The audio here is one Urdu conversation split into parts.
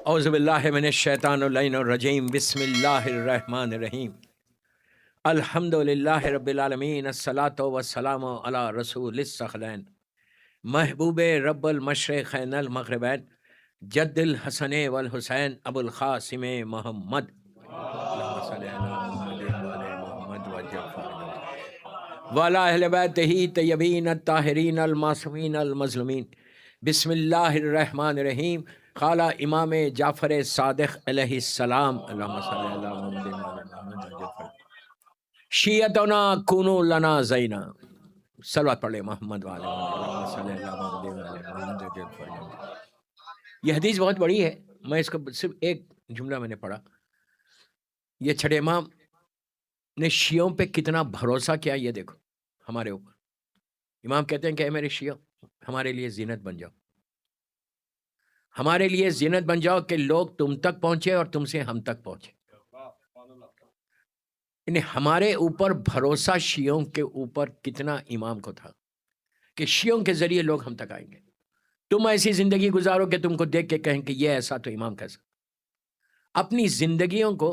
اعوذ باللہ من الشیطان اللعین الرجیم بسم اللہ الرحمن الرحیم الحمد للہ رب العالمین الصلاۃ والسلام علی رسول الثقلین محبوب رب المشرقین المغربین جد الحسن والحسین ابو القاسم محمد وعلی اہل بیتہ طیبین الطاہرین المعصومین المظلومین بسم اللہ الرحمن الرحیم. قال امام جعفر صادق علیہ السلام اللہم صلی اللہ محمد شیعتنا کونو لنا زینا. صلوات پڑھ لیں محمد والے محمد. یہ حدیث بہت بڑی ہے، میں اس کو صرف ایک جملہ میں نے پڑھا. یہ چھٹے امام نے شیعوں پہ کتنا بھروسہ کیا یہ دیکھو ہمارے اوپر. امام کہتے ہیں کہ اے میرے شیعوں، ہمارے لیے زینت بن جاؤ، ہمارے لیے زینت بن جاؤ کہ لوگ تم تک پہنچے اور تم سے ہم تک پہنچے. یعنی ہمارے اوپر بھروسہ شیعوں کے اوپر کتنا امام کو تھا کہ شیعوں کے ذریعے لوگ ہم تک آئیں گے. تم ایسی زندگی گزارو کہ تم کو دیکھ کے کہیں کہ یہ ایسا تو امام کیسا. اپنی زندگیوں کو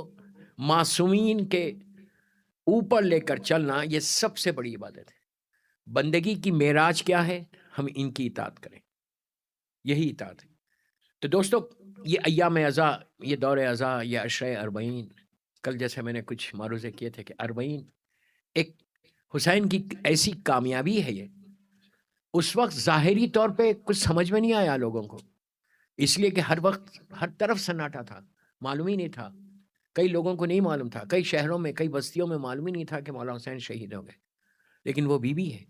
معصومین کے اوپر لے کر چلنا یہ سب سے بڑی عبادت ہے. بندگی کی معراج کیا ہے؟ ہم ان کی اطاعت کریں، یہی اطاعت ہے. تو دوستو، یہ ایام عزا، یہ دور عزا، یہ عشرۂ اربعین، کل جیسے میں نے کچھ معروضے کیے تھے کہ اربعین ایک حسین کی ایسی کامیابی ہے. یہ اس وقت ظاہری طور پہ کچھ سمجھ میں نہیں آیا لوگوں کو، اس لیے کہ ہر وقت ہر طرف سناٹا تھا، معلوم ہی نہیں تھا. کئی لوگوں کو نہیں معلوم تھا، کئی شہروں میں، کئی بستیوں میں معلوم ہی نہیں تھا کہ مولا حسین شہید ہو گئے. لیکن وہ بیوی ہے.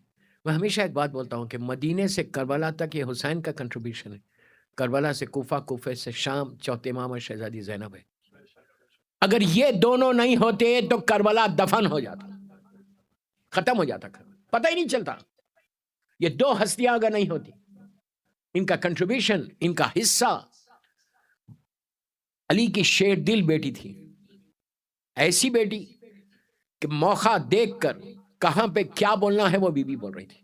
میں ہمیشہ ایک بات بولتا ہوں کہ مدینے سے کربلا تک یہ حسین کا کنٹریبیوشن ہے. کربلا سے کوفہ، کوفے سے شام، چوتھے امام اور شہزادی زینب ہے. اگر یہ دونوں نہیں ہوتے تو کربلا دفن ہو جاتا، ختم ہو جاتا، پتہ ہی نہیں چلتا. یہ دو ہستیاں اگر نہیں ہوتی، ان کا کنٹریبیوشن، ان کا حصہ. علی کی شیر دل بیٹی تھی، ایسی بیٹی کہ موقع دیکھ کر کہاں پہ کیا بولنا ہے وہ بی بی بول رہی تھی.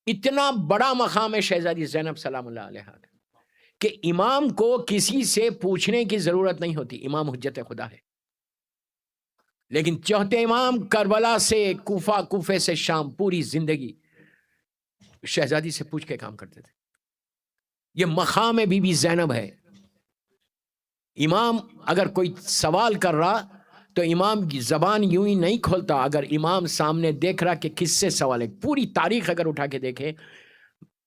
اتنا بڑا مقام ہے شہزادی زینب سلام اللہ علیہا کہ امام کو کسی سے پوچھنے کی ضرورت نہیں ہوتی. امام حجت خدا ہے. لیکن چوتھے امام کربلا سے کوفہ، کوفے سے شام، پوری زندگی شہزادی سے پوچھ کے کام کرتے تھے. یہ مقام بی بی زینب ہے. امام اگر کوئی سوال کر رہا تو امام کی زبان یوں ہی نہیں کھولتا. اگر امام سامنے دیکھ رہا کہ کس سے سوال ہے، پوری تاریخ اگر اٹھا کے دیکھے،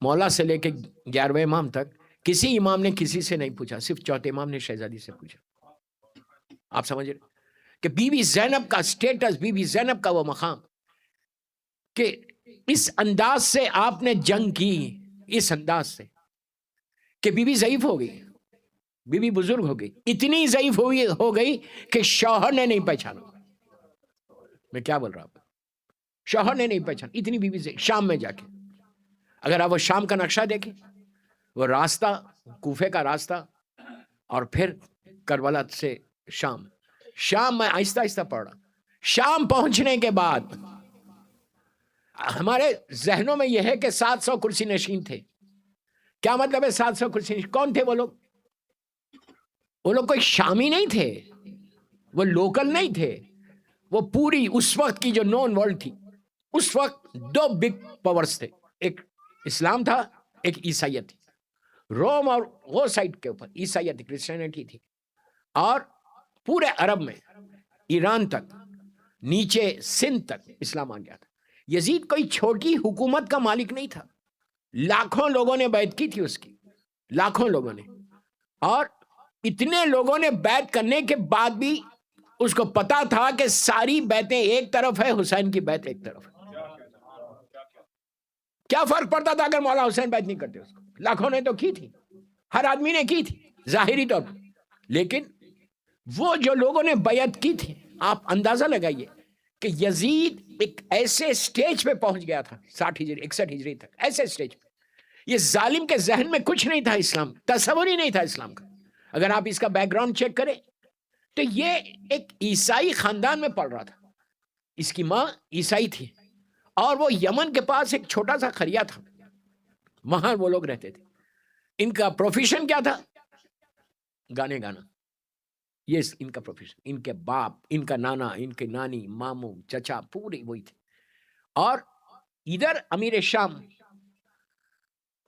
مولا سے لے کے 11ویں امام تک کسی امام نے کسی سے نہیں پوچھا، صرف چوتھے امام نے شہزادی سے پوچھا. آپ سمجھ رہے کہ بی بی زینب کا سٹیٹس، بی بی زینب کا وہ مقام کہ اس انداز سے آپ نے جنگ کی، اس انداز سے کہ بی بی ضعیف ہو گئی، بی بی بزرگ ہو گئی، اتنی ضعیف ہو گئی کہ شوہر نے نہیں پہچانا. میں کیا بول رہا ہوں، شوہر نے نہیں پہچانا، اتنی بی بی ضعیف. شام میں جا کے اگر آپ وہ شام کا نقشہ دیکھیں، وہ راستہ کوفے کا راستہ اور پھر کربلا سے شام میں آہستہ آہستہ پڑھ رہا. شام پہنچنے کے بعد ہمارے ذہنوں میں یہ ہے کہ 700 کرسی نشین تھے. کیا مطلب ہے 700 کرسی نشین؟ کون تھے وہ لوگ؟ وہ لوگ کوئی شامی نہیں تھے، وہ لوکل نہیں تھے. وہ پوری اس وقت کی جو نون ورلڈ تھی، اس وقت دو بگ پاورز تھے، ایک اسلام تھا، ایک عیسائیت تھی. روم اور وہ سائڈ کے اوپر عیسائیت، کرسچینٹی تھی. اور پورے عرب میں ایران تک، نیچے سندھ تک اسلام آ گیا تھا. یزید کوئی چھوٹی حکومت کا مالک نہیں تھا. لاکھوں لوگوں نے بیعت کی تھی اس کی، لاکھوں لوگوں نے. اور اتنے لوگوں نے بیعت کرنے کے بعد بھی اس کو پتا تھا کہ ساری بیعتیں ایک طرف ہے، حسین کی بیعت ایک طرف ہے. کیا فرق پڑتا تھا اگر مولا حسین بیعت نہیں کرتے اس کو؟ لاکھوں نے تو کی تھی، ہر آدمی نے کی تھی ظاہری طور پر. لیکن وہ جو لوگوں نے بیعت کی تھی، آپ اندازہ لگائیے کہ یزید ایک ایسے سٹیج پہ پہنچ گیا تھا 60 ہجری 61 ہجری تک، ایسے سٹیج پہ. یہ ظالم کے ذہن میں کچھ نہیں تھا، اسلام تصور ہی نہیں تھا اسلام کا. اگر آپ اس کا بیک گراؤنڈ چیک کریں تو یہ ایک عیسائی خاندان میں پل رہا تھا. اس کی ماں عیسائی تھی اور وہ یمن کے پاس ایک چھوٹا سا قریہ تھا، وہاں وہ لوگ رہتے تھے. ان کا پروفیشن کیا تھا؟ گانے گانا، یہ ان کا پروفیشن. ان کے باپ، ان کا نانا، ان کے نانی، ماموں، چچا، پورے وہی تھے. اور ادھر امیر شام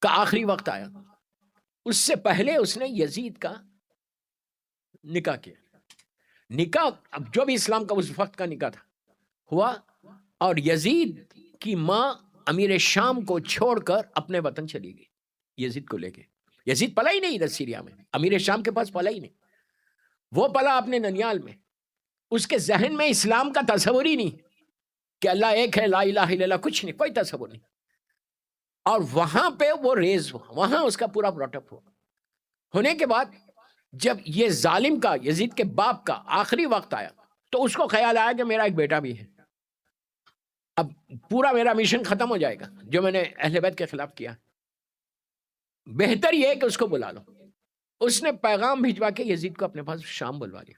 کا آخری وقت آیا، اس سے پہلے اس نے یزید کا نکاح کیا. نکاح اب جو بھی اسلام کا اس وقت کا نکاح تھا ہوا، اور یزید کی ماں امیر شام کو چھوڑ کر اپنے وطن چلی گئی یزید کو لے کے. یزید پلا ہی نہیں ادھر سیریا میں، امیر شام کے پاس پلا ہی نہیں. وہ پلا اپنے ننیال میں. اس کے ذہن میں اسلام کا تصور ہی نہیں کہ اللہ ایک ہے، لا الہ الا اللہ، کچھ نہیں، کوئی تصور نہیں. اور وہاں پہ وہ ریز ہوا، وہاں اس کا پورا براٹ اپ ہوا. ہونے کے بعد جب یہ ظالم کا، یزید کے باپ کا آخری وقت آیا تو اس کو خیال آیا کہ میرا ایک بیٹا بھی ہے، اب پورا میرا مشن ختم ہو جائے گا جو میں نے اہل بیت کے خلاف کیا، بہتر یہ ہے کہ اس کو بلا لو. اس نے پیغام بھجوا کے یزید کو اپنے پاس شام بلوا لیا.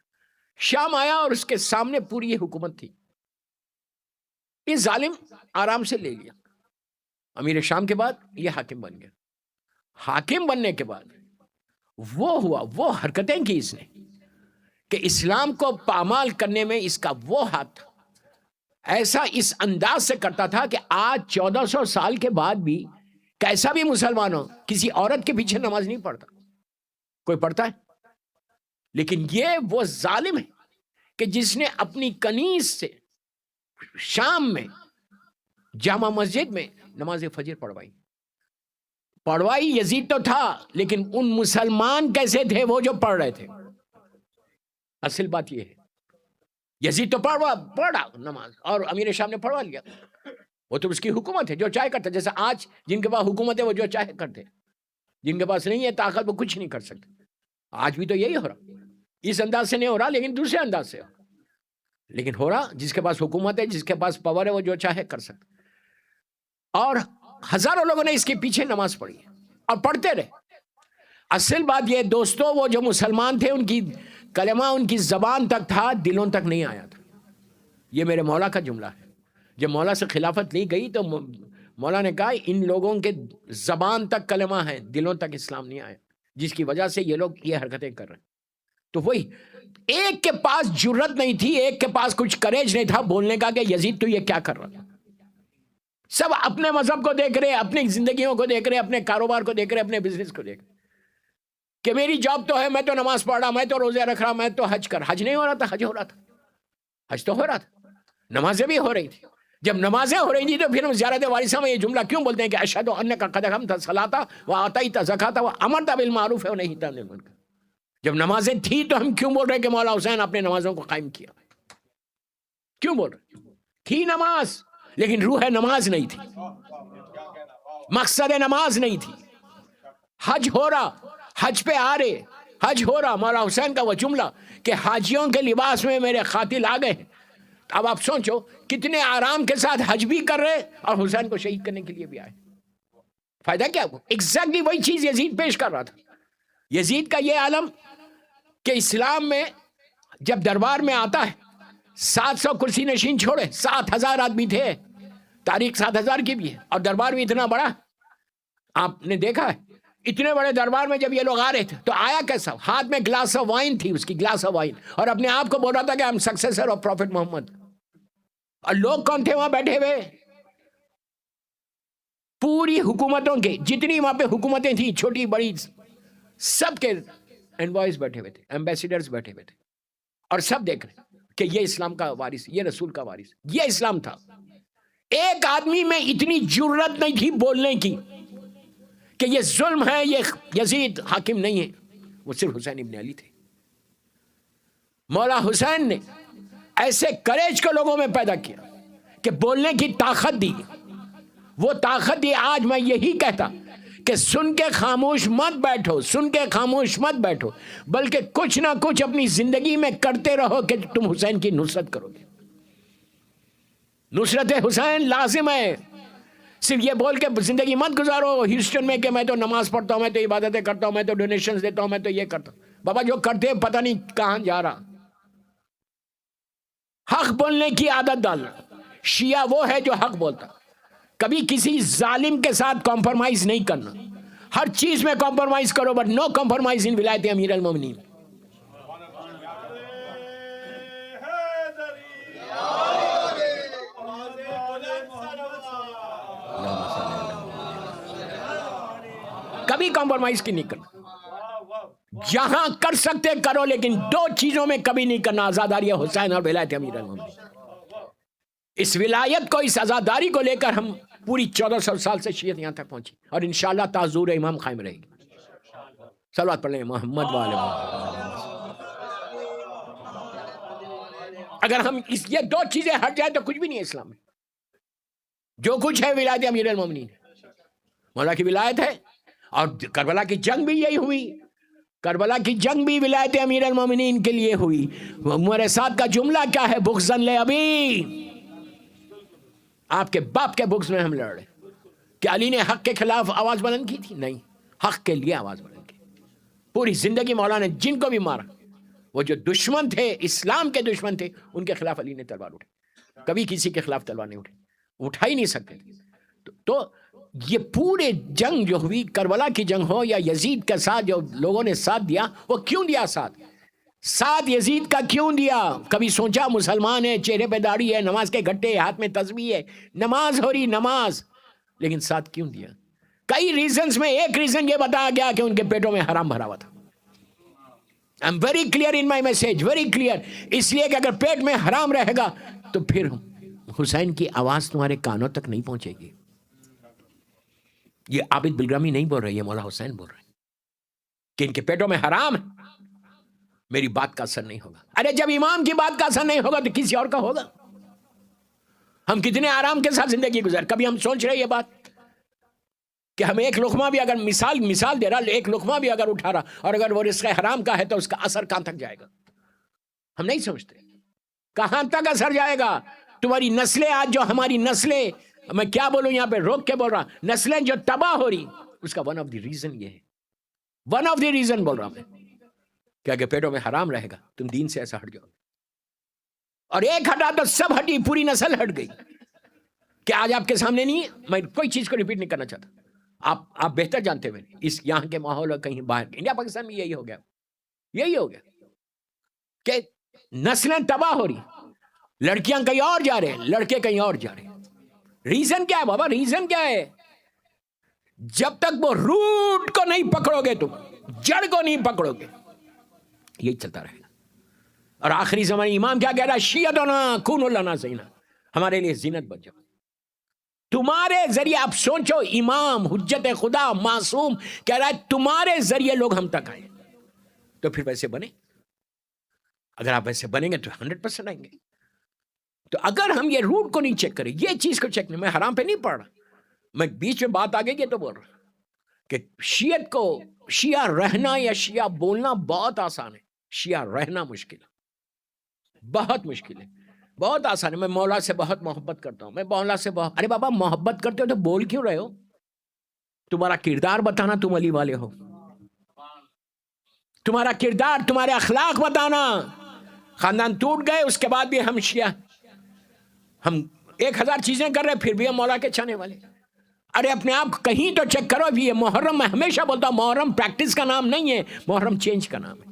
شام آیا اور اس کے سامنے پوری یہ حکومت تھی. یہ ظالم آرام سے لے لیا. امیر شام کے بعد یہ حاکم بن گیا. حاکم بننے کے بعد وہ ہوا، وہ حرکتیں کی اس نے کہ اسلام کو پامال کرنے میں اس کا وہ ہاتھ تھا. ایسا اس انداز سے کرتا تھا کہ آج 1400 سال کے بعد بھی کیسا بھی مسلمان ہو کسی عورت کے پیچھے نماز نہیں پڑھتا. کوئی پڑھتا ہے؟ لیکن یہ وہ ظالم ہے کہ جس نے اپنی کنیز سے شام میں جامع مسجد میں نماز فجر پڑھوائی. یزید تو تھا لیکن ان مسلمان کیسے تھے وہ جو پڑھ رہے تھے؟ اصل بات یہ ہے، یزید تو پڑھا نماز اور امیر شام نے پڑھوا لیا. وہ تو اس کی حکومت ہے، جو چاہے کرتا. جیسا آج جن کے پاس حکومت ہے وہ جو چاہے کرتے، جن کے پاس نہیں ہے طاقت وہ کچھ نہیں کر سکتے. آج بھی تو یہی ہو رہا. اس انداز سے نہیں ہو رہا لیکن دوسرے انداز سے لیکن ہو رہا. جس کے پاس حکومت ہے، جس کے پاس پاور ہے، وہ جو چاہے کر سکتے. اور ہزاروں لوگوں نے اس کے پیچھے نماز پڑھی اور پڑھتے رہے. اصل بات یہ دوستو، وہ جو مسلمان تھے ان کی کلمہ ان کی زبان تک تھا، دلوں تک نہیں آیا تھا. یہ میرے مولا کا جملہ ہے. جب مولا سے خلافت لی گئی تو مولا نے کہا ان لوگوں کے زبان تک کلمہ ہے، دلوں تک اسلام نہیں آیا، جس کی وجہ سے یہ لوگ یہ حرکتیں کر رہے ہیں. تو وہی ایک کے پاس جرت نہیں تھی، ایک کے پاس کچھ کریج نہیں تھا بولنے کا کہ یزید تو یہ کیا کر رہا ہے. سب اپنے مذہب کو دیکھ رہے، اپنی زندگیوں کو دیکھ رہے، اپنے کاروبار کو دیکھ رہے، اپنے بزنس کو دیکھ رہے کہ میری جاب تو ہے، میں تو نماز پڑھ رہا، میں تو روزے رکھ رہا، میں تو حج کر. حج نہیں ہو رہا تھا، حج ہو رہا تھا. حج تو ہو رہا تھا، نمازیں بھی ہو رہی تھی. جب نمازیں ہو رہی تھی تو پھر ہم زیارت وارثہ میں یہ جملہ کیوں بولتے ہیں کہ اشہد انک قد اقمت الصلاۃ وآتیت الزکاۃ وامرت بالمعروف ونہیت عن المنکر. جب نمازیں تھی تو ہم کیوں بول رہے کہ مولا حسین اپنے نمازوں کو قائم کیا؟ کیوں بول رہے؟ تھی نماز لیکن روح نماز نہیں تھی، مقصد نماز نہیں تھی. حج ہو رہا، حج پہ آ رہے، حج ہو رہا. مولا حسین کا وہ جملہ کہ حاجیوں کے لباس میں میرے قاتل آ گئے. اب آپ سوچو کتنے آرام کے ساتھ حج بھی کر رہے اور حسین کو شہید کرنے کے لیے بھی آئے. فائدہ کیا ہوا؟ ایگزیکٹلی وہی چیز یزید پیش کر رہا تھا. یزید کا یہ عالم کہ اسلام میں جب دربار میں آتا ہے 700 کرسی نشین چھوڑے 7000 آدمی تھے. تاریخ 7000 کی بھی ہے اور دربار بھی اتنا بڑا. آپ نے دیکھا ہے اتنے بڑے دربار میں جب یہ لوگ آ رہے تھے تو آیا کیسا؟ ہاتھ میں گلاس آف وائن تھی، اس کی گلاس آف وائن، اور اپنے آپ کو بول رہا تھا کہ ہم سکسیسر آف پروفیٹ محمد. اور لوگ کون تھے وہاں بیٹھے ہوئے؟ پوری حکومتوں کے جتنی وہاں پہ حکومتیں تھیں، چھوٹی بڑی، سب کے انوائز بیٹھے ہوئے تھے، ایمبیسیڈرز بیٹھے ہوئے تھے، اور سب دیکھ رہے کہ یہ اسلام کا وارث، یہ رسول کا وارث، یہ اسلام تھا. ایک آدمی میں اتنی جرت نہیں تھی بولنے کی کہ یہ ظلم ہے، یہ یزید حاکم نہیں ہے. وہ صرف حسین ابن علی تھے. مولا حسین نے ایسے کریج کو لوگوں میں پیدا کیا کہ بولنے کی طاقت دی. وہ طاقت دی. آج میں یہی کہتا کہ سن کے خاموش مت بیٹھو، سن کے خاموش مت بیٹھو، بلکہ کچھ نہ کچھ اپنی زندگی میں کرتے رہو کہ تم حسین کی نصرت کرو گے. نصرت حسین لازم ہے. صرف یہ بول کے زندگی مت گزارو ہیوسٹن میں کہ میں تو نماز پڑھتا ہوں، میں تو عبادتیں کرتا ہوں، میں تو ڈونیشنز دیتا ہوں، میں تو یہ کرتا ہوں. بابا جو کرتے ہیں پتہ نہیں کہاں جا رہا. حق بولنے کی عادت ڈالنا. شیعہ وہ ہے جو حق بولتا، کبھی کسی ظالم کے ساتھ کمپرمائز نہیں کرنا. ہر چیز میں کمپرمائز کرو بٹ نو کمپرمائز ان ولایت امیر المومنین. کبھی کمپرومائز کی نہیں کرنا. جہاں کر سکتے کرو, لیکن دو چیزوں میں کبھی نہیں کرنا, آزاداری حسین اور ولایت امیر المومنین. اس ولایت کو, اس آزاداری کو لے کر ہم پوری 1400 سال سے شیعت یہاں تک پہنچی, اور انشاءاللہ تحضور امام قائم رہے گی. صلوات پڑھ لیں محمد والے محمد. اگر ہم یہ دو چیزیں ہٹ جائیں تو کچھ بھی نہیں ہے اسلام میں. جو کچھ ہے ولایت امیر المومنین, مولا کی ولایت ہے. اور کربلا کی جنگ بھی یہی ہوئی, کربلا کی جنگ بھی ولایت امیر المومنین کے لیے ہوئی. عمر سعد کا جملہ کیا ہے؟ بغضن لے ابی, آپ کے باپ کے بغض میں ہم لڑ رہے. کیا علی نے حق کے خلاف آواز بلند کی تھی؟ نہیں, حق کے لیے آواز بلند کی. پوری زندگی مولانا نے جن کو بھی مارا, وہ جو دشمن تھے, اسلام کے دشمن تھے, ان کے خلاف علی نے تلوار اٹھائی. کبھی کسی کے خلاف تلوار نہیں اٹھا ہی نہیں سکتے. تو یہ پورے جنگ جو ہوئی, کربلا کی جنگ ہو یا یزید کے ساتھ جو لوگوں نے ساتھ دیا, وہ کیوں دیا ساتھ یزید کا کیوں دیا؟ کبھی سوچا مسلمان ہے, چہرے پہ داڑھی ہے, نماز کے گھٹے, ہاتھ میں تسبیح ہے, نماز ہو رہی نماز, لیکن ساتھ کیوں دیا؟ کئی ریزنز میں ایک ریزن یہ بتایا گیا کہ ان کے پیٹوں میں حرام بھرا ہوا تھا. I'm very clear in my message, very clear. اس لیے کہ اگر پیٹ میں حرام رہے گا تو پھر حسین کی آواز تمہارے کانوں تک نہیں پہنچے گی. یہ عابد بلگرامی نہیں بول رہے, یہ مولا حسین بول رہے کہ ان کے پیٹوں میں حرام ہے, میری بات کا اثر نہیں ہوگا. ارے جب امام کی بات کا اثر نہیں ہوگا تو کسی اور کا ہوگا. ہم کتنے آرام کے ساتھ زندگی گزار, کبھی ہم سوچ رہے یہ بات کہ ہم ایک لقمہ بھی اگر مثال دے رہا, ایک لقمہ بھی اگر اٹھا رہا, اور اگر وہ رزق حرام کا ہے تو اس کا اثر کہاں تک جائے گا؟ ہم نہیں سمجھتے کہاں تک اثر جائے گا. تمہاری نسلیں آج, جو ہماری نسلیں, میں کیا بولوں یہاں پہ روک کے بول رہا, نسلیں جو تباہ ہو رہی, اس کا ون آف دی ریزن یہ ہے, ون آف دی ریزن بول رہا میں, کہ اگر پیٹوں میں حرام رہے گا تم دین سے ایسا ہٹ جاؤ. اور ایک ہٹا تو سب ہٹی, پوری نسل ہٹ گئی. کہ آج آپ کے سامنے نہیں ہے, میں کوئی چیز کو ریپیٹ نہیں کرنا چاہتا, آپ بہتر جانتے ہوئے, اس یہاں کے ماحول اور کہیں باہر, انڈیا پاکستان میں یہی ہو گیا کہ نسلیں تباہ ہو رہی, لڑکیاں کہیں اور جا رہے, لڑکے کہیں اور جا رہے. ریزن کیا ہے بابا؟ ریزن کیا ہے؟ جب تک وہ روٹ کو نہیں پکڑو گے, تم جڑ کو نہیں پکڑو گے, یہی چلتا رہے گا. اور آخری زمانے امام کیا کہہ رہا ہے؟ شیعتنا کونوا لنا زینا, ہمارے لیے زینت بن جاؤ. تمہارے ذریعے, آپ سوچو, امام حجت خدا معصوم کہہ رہا ہے تمہارے ذریعے لوگ ہم تک آئے, تو پھر ویسے بنے. اگر آپ ویسے بنیں گے تو 100% آئیں گے. تو اگر ہم یہ روٹ کو نہیں چیک کریں, یہ چیز کو چیک نہیں, میں حرام پہ نہیں پڑھ رہا, میں بیچ میں بات آ گئی تو بول رہا کہ شیعت کو, شیعہ رہنا یا شیعہ بولنا بہت آسان ہے, شیعہ رہنا مشکل ہے, بہت مشکل ہے, بہت آسان ہے. میں مولا سے بہت محبت کرتا ہوں, میں مولا سے بہت, ارے بابا محبت کرتے ہو تو بول کیوں رہے ہو؟ تمہارا کردار بتانا تم علی والے ہو, تمہارا کردار, تمہارے اخلاق بتانا. خاندان ٹوٹ گئے, اس کے بعد بھی ہم شیعہ, ہم 1000 چیزیں کر رہے, پھر بھی ہم مولا کے چاہنے والے. ارے اپنے آپ کہیں تو چیک کرو. بھی یہ محرم, میں ہمیشہ بولتا ہوں, محرم پریکٹس کا نام نہیں ہے, محرم چینج کا نام ہے.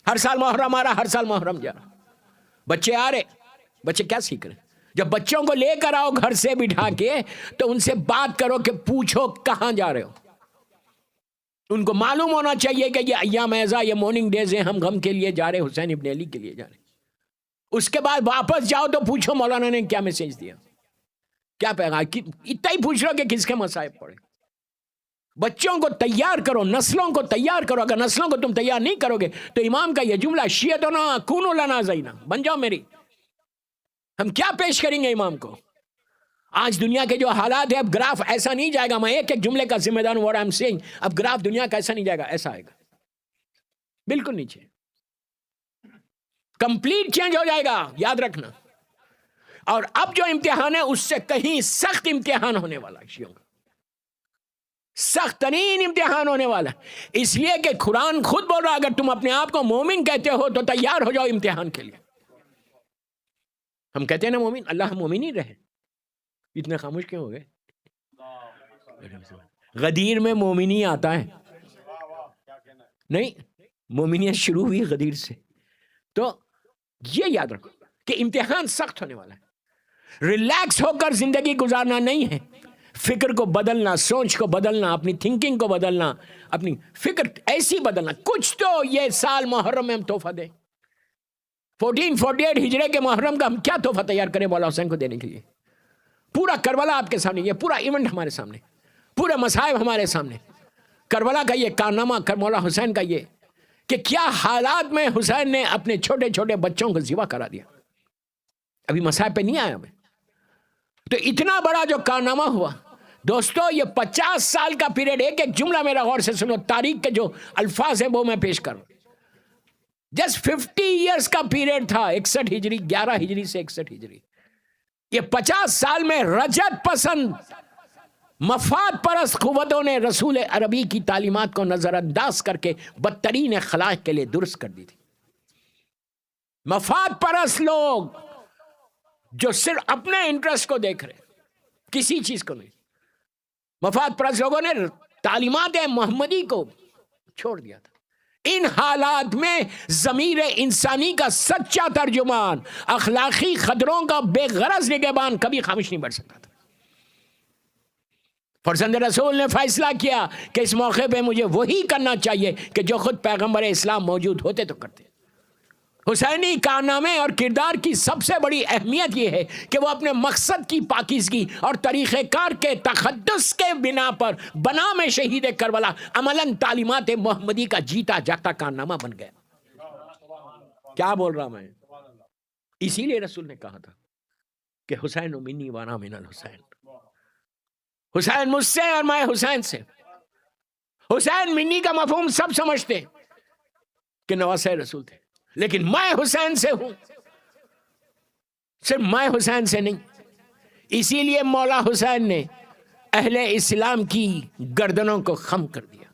ہر سال محرم آ رہا, ہر سال محرم جا رہا. بچے آ رہے, بچے کیا سیکھ رہے؟ جب بچوں کو لے کر آؤ گھر سے بٹھا کے, تو ان سے بات کرو کہ پوچھو کہاں جا رہے ہو. ان کو معلوم ہونا چاہیے کہ یہ ایام اعزا, یہ مارننگ ڈیز ہیں, ہم غم کے لیے جا رہے, حسین ابن علی کے لیے جا رہے. اس کے بعد واپس جاؤ تو پوچھو مولانا نے کیا میسج دیا, کیا پیغام. اتنا ہی پوچھ لو کہ کس کے مصائب پڑے. بچوں کو تیار کرو, نسلوں کو تیار کرو. اگر نسلوں کو تم تیار نہیں کرو گے تو امام کا یہ جملہ شیعتنا کونوا لنا زینا, بن جاؤ میری. ہم کیا پیش کریں گے امام کو؟ آج دنیا کے جو حالات ہیں, اب گراف ایسا نہیں جائے گا. میں ایک جملے کا ذمہ دار ہوں, what I'm saying. اب گراف دنیا کا ایسا نہیں جائے گا, ایسا آئے گا, بالکل نیچے, کمپلیٹ چینج ہو جائے گا, یاد رکھنا. اور اب جو امتحان ہے اس سے کہیں سخت امتحان ہونے والا ہے شیعوں کا, سخت ترین امتحان ہونے والا ہے. اس لیے کہ قرآن خود بول رہا, اگر تم اپنے آپ کو مومن کہتے ہو تو تیار ہو جاؤ امتحان کے لیے. ہم کہتے ہیں نا مومن, اللہ مومن ہی رہے. اتنے خاموش کیوں ہو گئے؟ غدیر میں مومنی آتا ہے نہیں, مومنیت شروع ہوئی غدیر سے. تو یہ یاد رکھو کہ امتحان سخت ہونے والا ہے. ریلیکس ہو کر زندگی گزارنا نہیں ہے, فکر کو بدلنا، سوچ کو بدلنا، اپنی تھنکنگ کو بدلنا، اپنی فکر ایسی بدلنا. کچھ تو یہ سال محرم میں ہم تحفہ دیں. 1448 ہجرے کے محرم کا ہم کیا تحفہ تیار کریں مولا حسین کو دینے کے لیے؟ پورا کربلا آپ کے سامنے، یہ پورا ایونٹ ہمارے سامنے، پورے مصائب ہمارے سامنے. کربلا کا یہ کارنامہ، مولا حسین کا یہ کہ کیا حالات میں حسین نے اپنے چھوٹے چھوٹے بچوں کو ذبح کرا دیا. ابھی مصائب پہ نہیں آیا میں. تو اتنا بڑا جو کارنامہ ہوا دوستو، یہ 50 سال کا پیریڈ. ایک ایک جملہ میرا غور سے سنو، تاریخ کے جو الفاظ ہیں وہ میں پیش کر رہا ہوں. جسٹ 50 ایئرس کا پیریڈ تھا، 61 ہجری، 11 ہجری سے 61 ہجری. یہ 50 سال میں رجت پسند مفاد پرست قوتوں نے رسول عربی کی تعلیمات کو نظر انداز کر کے بدترین خلائق کے لیے درست کر دی تھی. مفاد پرست لوگ جو صرف اپنے انٹرسٹ کو دیکھ رہے، کسی چیز کو نہیں. مفاد پرست لوگوں نے تعلیمات محمدی کو چھوڑ دیا تھا. ان حالات میں ضمیر انسانی کا سچا ترجمان، اخلاقی خطروں کا بے غرض نگہبان کبھی خاموش نہیں بیٹھ سکتا تھا. فرزند رسول نے فیصلہ کیا کہ اس موقع پہ مجھے وہی کرنا چاہیے کہ جو خود پیغمبر اسلام موجود ہوتے تو کرتے. حسینی کارنامے اور کردار کی سب سے بڑی اہمیت یہ ہے کہ وہ اپنے مقصد کی پاکیزگی اور طریقہ کار کے تقدس کے بنا پر بنام شہید کربلا عملاً تعلیمات محمدی کا جیتا جاگتا کارنامہ بن گیا. کیا بول رہا میں؟ اسی لیے رسول نے کہا تھا کہ حسین منی وانا من الحسین. حسین مجھ سے اور میں حسین سے. حسین منی کا مفہوم سب سمجھتے کہ نواسہ رسول تھے، لیکن میں حسین سے ہوں، صرف میں حسین سے نہیں. اسی لیے مولا حسین نے اہل اسلام کی گردنوں کو خم کر دیا.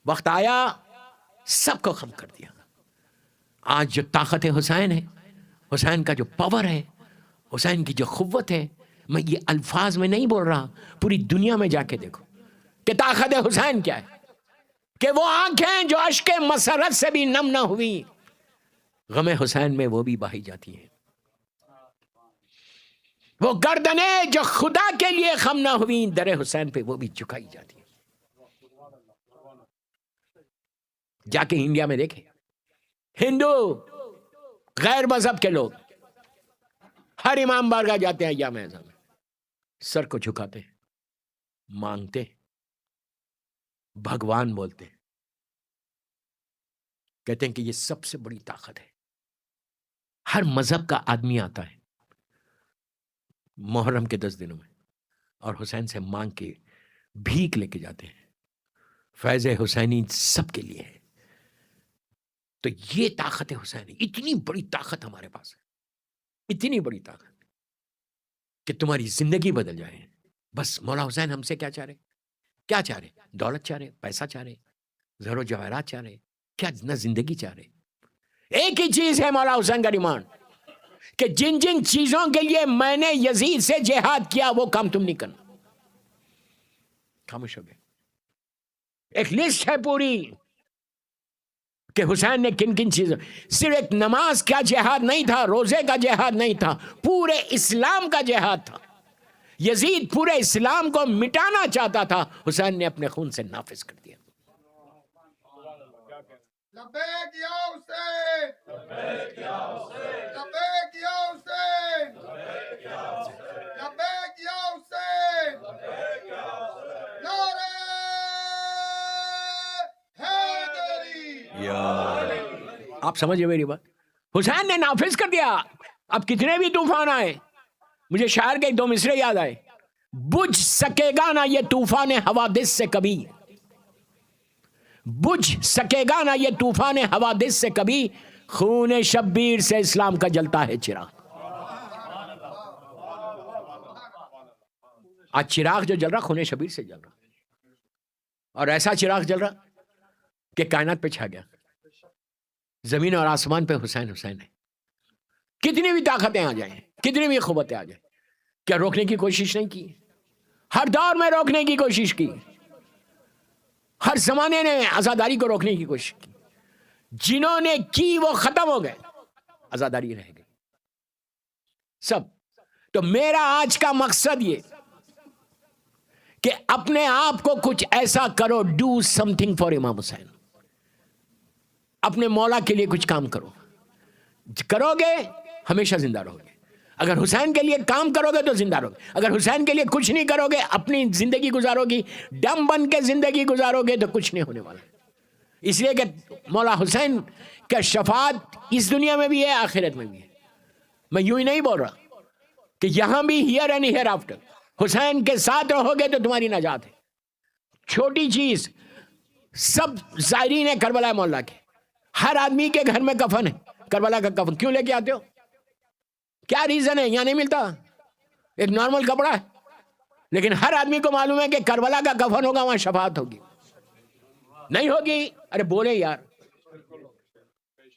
وقت آیا سب کو خم کر دیا. آج جو طاقت حسین ہے، حسین کا جو پاور ہے، حسین کی جو قوت ہے، میں یہ الفاظ میں نہیں بول رہا، پوری دنیا میں جا کے دیکھو کہ طاقت حسین کیا ہے. کہ وہ آنکھیں جو اشک مسرت سے بھی نم نہ ہوئی، غم حسین میں وہ بھی بہائی جاتی ہیں. وہ گردنیں جو خدا کے لیے خم نہ ہوئی، در حسین پہ وہ بھی جھکائی جاتی ہیں. جا کے انڈیا میں دیکھیں، ہندو غیر مذہب کے لوگ ہر امام بارگاہ جاتے ہیں، ایام اعظم میں سر کو جھکاتے ہیں، مانگتے ہیں، بھگوان بولتے ہیں، کہتے ہیں کہ یہ سب سے بڑی طاقت ہے. ہر مذہب کا آدمی آتا ہے محرم کے 10 دنوں میں اور حسین سے مانگ کے بھیک لے کے جاتے ہیں. فیض حسینی سب کے لیے ہے. تو یہ طاقت حسین ہے. اتنی بڑی طاقت ہمارے پاس ہے، اتنی بڑی طاقت کہ تمہاری زندگی بدل جائے. بس مولا حسین ہم سے کیا چاہ رہے؟ کیا چاہ رہے؟ دولت چاہ رہے، پیسہ چاہ رہے، زر و جواہرات چاہ رہے، کیا نہ زندگی چاہ رہے. ایک ہی چیز ہے مولا حسین کا ڈیمانڈ کہ جن جن چیزوں کے لیے میں نے یزید سے جہاد کیا وہ کام تم نہیں کرنا. خاموش ہو گئے. ایک لسٹ ہے پوری کہ حسین نے کن کن چیزوں، صرف ایک نماز کا جہاد نہیں تھا، روزے کا جہاد نہیں تھا، پورے اسلام کا جہاد تھا. یزید پورے اسلام کو مٹانا چاہتا تھا، حسین نے اپنے خون سے نافذ کر دیا. لبیک یا حسین، لبیک یا حسین، لبیک یا حسین، لبیک یا حسین، لبیک یا حسین، لبیک یا حسین، نعرہ حیدری. آپ سمجھے میری بات؟ حسین نے نافذ کر دیا. اب کتنے بھی طوفان آئے، مجھے شاعر کے 2 مصرے یاد آئے، بجھ سکے گا نہ یہ طوفان حوادث سے کبھی، بجھ سکے گا نہ یہ طوفان حوادث سے کبھی، خون شبیر سے اسلام کا جلتا ہے چراغ. آج چراغ جو جل رہا خون شبیر سے جل رہا، اور ایسا چراغ جل رہا کہ کائنات پہ چھا گیا. زمین اور آسمان پہ حسین حسین ہے. کتنی بھی طاقتیں آ جائیں، کتنی بھی قوتیں آ جائیں، کیا روکنے کی کوشش نہیں کی؟ ہر دور میں روکنے کی کوشش کی، ہر زمانے نے آزاداری کو روکنے کی کوشش کی. جنہوں نے کی وہ ختم ہو گئے، آزاداری رہ گئی سب. تو میرا آج کا مقصد یہ کہ اپنے آپ کو کچھ ایسا کرو, ڈو سم تھنگ فار امام حسین. اپنے مولا کے لیے کچھ کام کرو گے ہمیشہ زندہ رہو گے. اگر حسین کے لیے کام کرو گے تو زندہ رہو گے. اگر حسین کے لیے کچھ نہیں کرو گے, اپنی زندگی گزارو گی, ڈم بن کے زندگی گزارو گے, تو کچھ نہیں ہونے والا. اس لیے کہ مولا حسین کا شفاعت اس دنیا میں بھی ہے, آخرت میں بھی ہے. میں یوں ہی نہیں بول رہا کہ یہاں بھی ہیئر اینڈ ہیئر آفٹر حسین کے ساتھ رہو گے تو تمہاری نجات ہے. چھوٹی چیز, سب زائرین ہیں کربلا مولا کے, ہر آدمی کے گھر میں کفن ہے. کربلا کا کفن کیوں لے کے آتے ہو؟ کیا ریزن ہے؟ یہاں نہیں ملتا, ایک نارمل کپڑا ہے. لیکن ہر آدمی کو معلوم ہے کہ کربلا کا کفن ہوگا, وہاں شفاعت ہوگی. نہیں ہوگی؟ ارے بولے یار.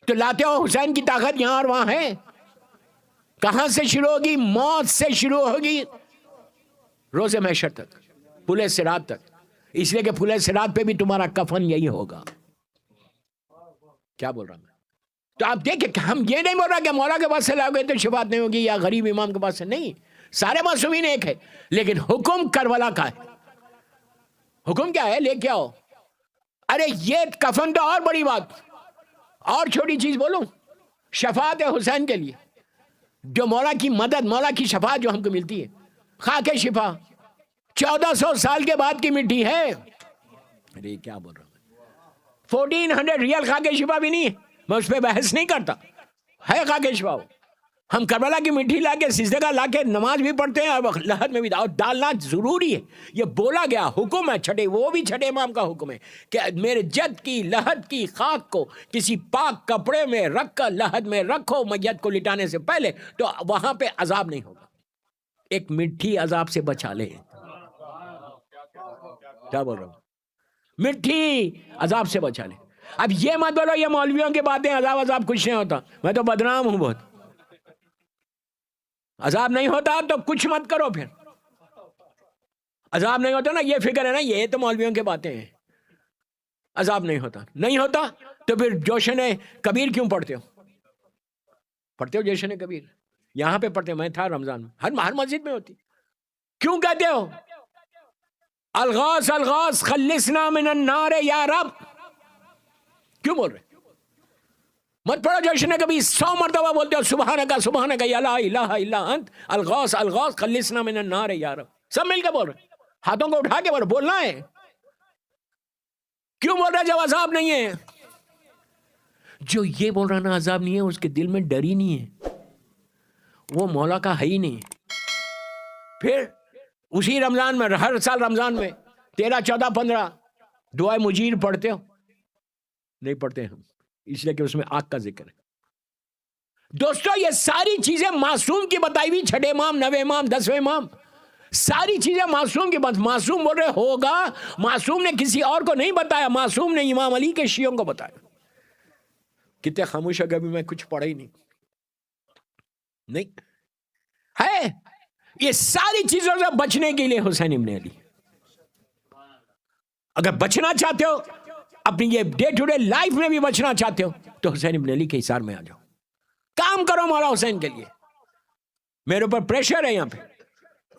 تو لاتے ہو حسین کی طاقت یہاں اور وہاں ہے. کہاں سے شروع ہوگی؟ موت سے شروع ہوگی روز محشر تک, پل صراط تک. اس لیے کہ پل صراط پہ بھی تمہارا کفن یہی ہوگا. کیا بول رہا میں؟ تو آپ دیکھیں کہ ہم یہ نہیں بول رہا کہ مولا کے پاس سے لاؤ گے تو شفاعت نہیں ہوگی, یا غریب امام کے پاس سے. نہیں, سارے معصومین ایک ہے, لیکن حکم کربلا کا ہے. حکم کیا ہے؟ لے کے آؤ. ارے یہ کفن تو اور بڑی بات, اور چھوٹی چیز بولوں, شفاعت ہے حسین کے لیے. جو مولا کی مدد, مولا کی شفاعت جو ہم کو ملتی ہے, خاک شفا 1400 سال کے بعد کی مٹی ہے. ارے کیا بول رہا ہوں, 1400 ریال خاک شفا بھی نہیں ہے. میں اس پہ بحث نہیں کرتا, ہے خاک شفا. ہم کربلا کی مٹی لا کے سجدے کا لا کے نماز بھی پڑھتے ہیں, اور لحد میں بھی ڈالنا ضروری ہے. یہ بولا گیا حکم ہے, چھٹے, وہ بھی چھٹے امام کا حکم ہے کہ میرے جد کی لحد کی خاک کو کسی پاک کپڑے میں رکھ کر لحد میں رکھو میت کو لٹانے سے پہلے, تو وہاں پہ عذاب نہیں ہوگا. ایک مٹھی عذاب سے بچا لے. کیا بول رہا ہوں؟ مٹھی عذاب سے بچا لے. اب یہ مت بولو یہ مولویوں کی باتیں, عذاب کچھ نہیں ہوتا. میں تو بدنام ہوں بہت. عذاب نہیں ہوتا تو کچھ مت کرو. پھر عذاب نہیں ہوتا نا, یہ فکر ہے نا, یہ تو مولویوں کی باتیں ہیں. عذاب نہیں ہوتا تو پھر جوشن کبیر کیوں پڑھتے ہو جوشن کبیر؟ یہاں پہ پڑھتے ہو, میں تھا رمضان میں, ہر مسجد میں ہوتی. کیوں کہتے ہو الغاث الغاث خلصنا من النار یا رب؟ کیوں بول رہے؟ مت پڑھو جوشن کبیر. 100 مرتبہ بولتے ہو سبحانک سبحانک یا لا الہ الا انت الغاث الغاث خلصنا من النار یا رب. سب مل کے بول رہے, ہاتھوں کو اٹھا کے بولنا ہے. کیوں بول رہا جب عذاب نہیں ہے؟ جو یہ بول رہا نا عذاب نہیں ہے, اس کے دل میں ڈر ہی نہیں ہے, وہ مولا کا ہے ہی نہیں. پھر اسی رمضان میں, ہر سال رمضان میں 13, 14, 15 دعائے مجیر پڑھتے ہو؟ نہیں پڑھتے ہم, اس لیے کہ اس میں آگ کا ذکر ہے. دوستو یہ ساری چیزیں معصوم کی بتائی ہوئی, چھٹے امام, 9ویں امام, 10ویں امام, ساری چیزیں معصوم کی بات. معصوم بول رہے ہوگا, معصوم نے کسی اور کو نہیں بتایا, معصوم نے امام علی کے شیعوں کو بتایا. کتنے خاموش ہے, کبھی میں کچھ پڑھا ہی نہیں ہے. یہ ساری چیزوں سے بچنے کے لیے حسین ابن علی. اگر بچنا چاہتے ہو, اپنی یہ ڈے ٹو ڈے لائف میں بھی بچنا چاہتے ہو, تو حسین ابن علی کے حصار میں آ جاؤ. کام کرو مولا حسین کے لیے. میرے اوپر پریشر ہے یہاں پہ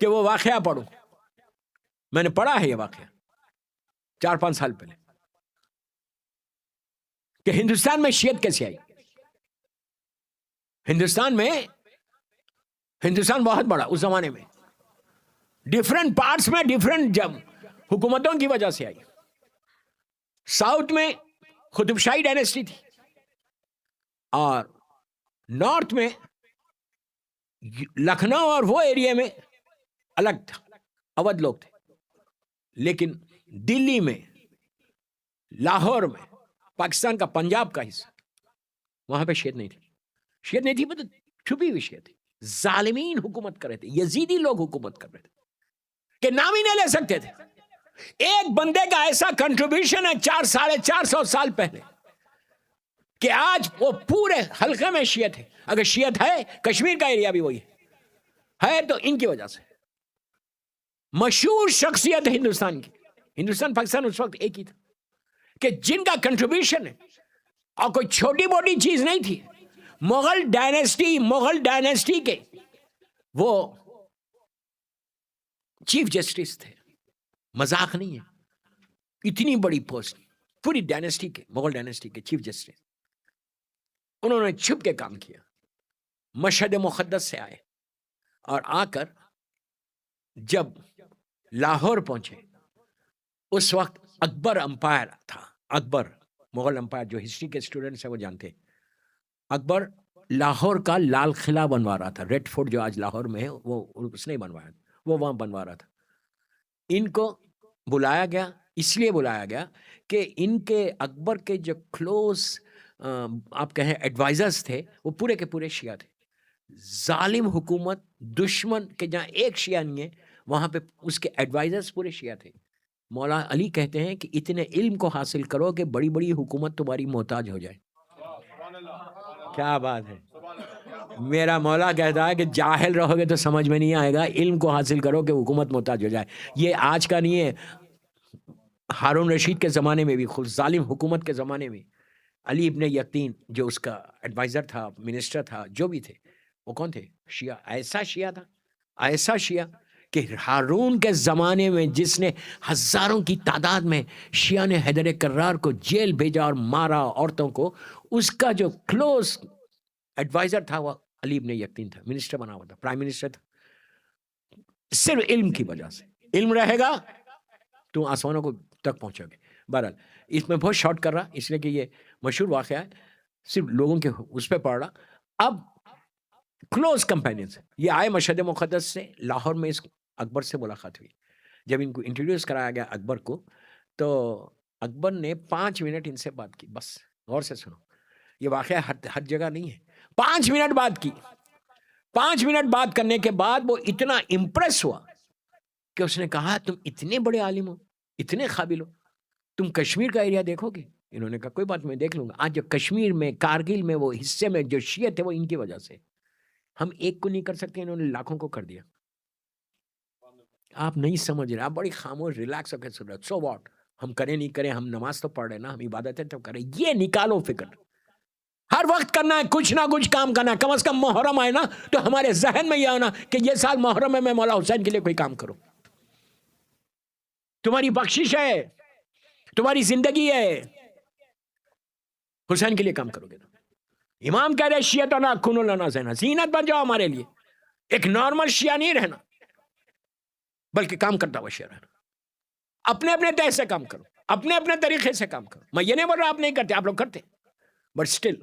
کہ وہ واقعہ پڑھوں. میں نے پڑھا ہے یہ واقعہ 4-5 سال پہلے, کہ ہندوستان میں شیعت کیسے آئی. ہندوستان بہت بڑا اس زمانے میں, ڈیفرنٹ پارٹس میں ڈیفرنٹ جب حکومتوں کی وجہ سے آئی. ساؤتھ میں قطب شاہی ڈائنیسٹی تھی, اور نارتھ میں لکھنؤ اور وہ ایریا میں الگ تھا, اودھ لوگ تھے. لیکن دلی میں, لاہور میں, پاکستان کا پنجاب کا حصہ, وہاں پہ شیعت نہیں تھی, مطلب چھپی ہوئی شیعت تھی. ظالمین حکومت کر رہے تھے, یزیدی لوگ حکومت کر رہے تھے کہ نام ہی نہیں لے سکتے تھے. ایک بندے کا ایسا کنٹریبیوشن ہے 400-450 سال پہلے, کہ آج وہ پورے حلقے میں شیعت ہے. اگر شیعت ہے, کشمیر کا ایریا بھی وہی ہے تو ان کی وجہ سے. مشہور شخصیت ہندوستان کی, ہندوستان پاکستان اس وقت ایک ہی تھا, کہ جن کا کنٹریبیوشن ہے, اور کوئی چھوٹی موٹی چیز نہیں تھی. مغل ڈائنیسٹی کے وہ چیف جسٹس تھے, مذاق نہیں ہے، اتنی بڑی پوسٹ، پوری ڈائنیسٹی کے، مغل ڈائنیسٹی کے چیف جسٹس، انہوں نے چھپ کے کام کیا، مشہد مقدس سے آئے اور آ کر جب لاہور پہنچے، اس وقت اکبر امپائر تھا، اکبر مغل امپائر، جو ہسٹری کے اسٹوڈنٹس ہیں وہ جانتے ہیں، اکبر لاہور کا لال قلعہ بنوا رہا تھا، ریڈ فورٹ جو آج لاہور میں ہے وہ اس نے بنوایا، وہ وہاں بنوا رہا تھا۔ ان کو بلایا گیا، اس لیے بلایا گیا کہ ان کے اکبر کے جو کلوز آپ کہیں ایڈوائزرز تھے وہ پورے کے پورے شیعہ تھے، ظالم حکومت، دشمن کے جہاں ایک شیعہ نہیں ہے وہاں پہ اس کے ایڈوائزرز پورے شیعہ تھے۔ مولا علی کہتے ہیں کہ اتنے علم کو حاصل کرو کہ بڑی بڑی حکومت تمہاری محتاج ہو جائے۔ کیا بات ہے، میرا مولا کہتا ہے کہ جاہل رہو گے تو سمجھ میں نہیں آئے گا، علم کو حاصل کرو کہ حکومت محتاج ہو جائے۔ یہ آج کا نہیں ہے، ہارون رشید کے زمانے میں بھی، خود ظالم حکومت کے زمانے میں علی ابن یقین جو اس کا ایڈوائزر تھا، منسٹر تھا، جو بھی تھے، وہ کون تھے؟ شیعہ۔ ایسا شیعہ تھا، ایسا شیعہ کہ ہارون کے زمانے میں جس نے ہزاروں کی تعداد میں شیعہ نے حیدر کرار کو جیل بھیجا اور مارا عورتوں کو، اس کا جو کلوز ایڈوائزر تھا وہ علی ابن یقین تھا، منسٹر بنا ہوا تھا، پرائم منسٹر تھا، صرف علم کی وجہ سے۔ علم رہے گا تو آسمانوں کو تک پہنچو گے۔ بہرحال اس میں بہت شارٹ کر رہا، اس لیے کہ یہ مشہور واقعہ ہے، صرف لوگوں کے اس پہ پڑھ رہا۔ اب کلوز کمپینینز یہ آئے مشہد مقدس سے، لاہور میں اس اکبر سے ملاقات ہوئی۔ جب ان کو انٹروڈیوس کرایا گیا اکبر کو، تو اکبر نے 5 منٹ ان سے بات کی، بس غور سے سنو، یہ واقعہ ہر جگہ نہیں ہے، 5 منٹ بات کی۔ 5 منٹ بات کرنے کے بعد وہ اتنا امپریس ہوا کہ اس نے کہا تم اتنے بڑے عالم ہو، اتنے قابل ہو، تم کشمیر کا ایریا دیکھو گے؟ انہوں نے کہا کوئی بات میں دیکھ لوں گا۔ آج جو کشمیر میں، کارگل میں وہ حصے میں جو شیعہ تھے وہ ان کی وجہ سے، ہم ایک کو نہیں کر سکتے، انہوں نے لاکھوں کو کر دیا۔ آپ نہیں سمجھ رہے، آپ بڑی خاموش ریلیکس ہو کے سن رہے، سو واٹ، ہم کریں نہیں کریں، ہم نماز تو پڑھ رہے نا، ہم عبادتیں تو کریں، یہ نکالو فکر، ہر وقت کرنا ہے، کچھ نہ کچھ کام کرنا ہے، کم از کم محرم آئے نا تو ہمارے ذہن میں یہ آنا کہ یہ سال محرم میں مولا حسین کے لیے کوئی کام کرو، تمہاری بخشش ہے، تمہاری زندگی ہے، حسین کے لیے کام کرو گے۔ امام کہہ رہے شیعتنا کنوا لنا زینا، زینت بن جاؤ ہمارے لیے، ایک نارمل شیعہ نہیں رہنا بلکہ کام کرتا ہوا شیعہ رہنا، اپنے اپنے طے سے کام کرو، اپنے اپنے طریقے سے کام کرو۔ میں یہ نہیں بول رہا آپ نہیں کرتے، آپ لوگ کرتے، بٹ اسٹل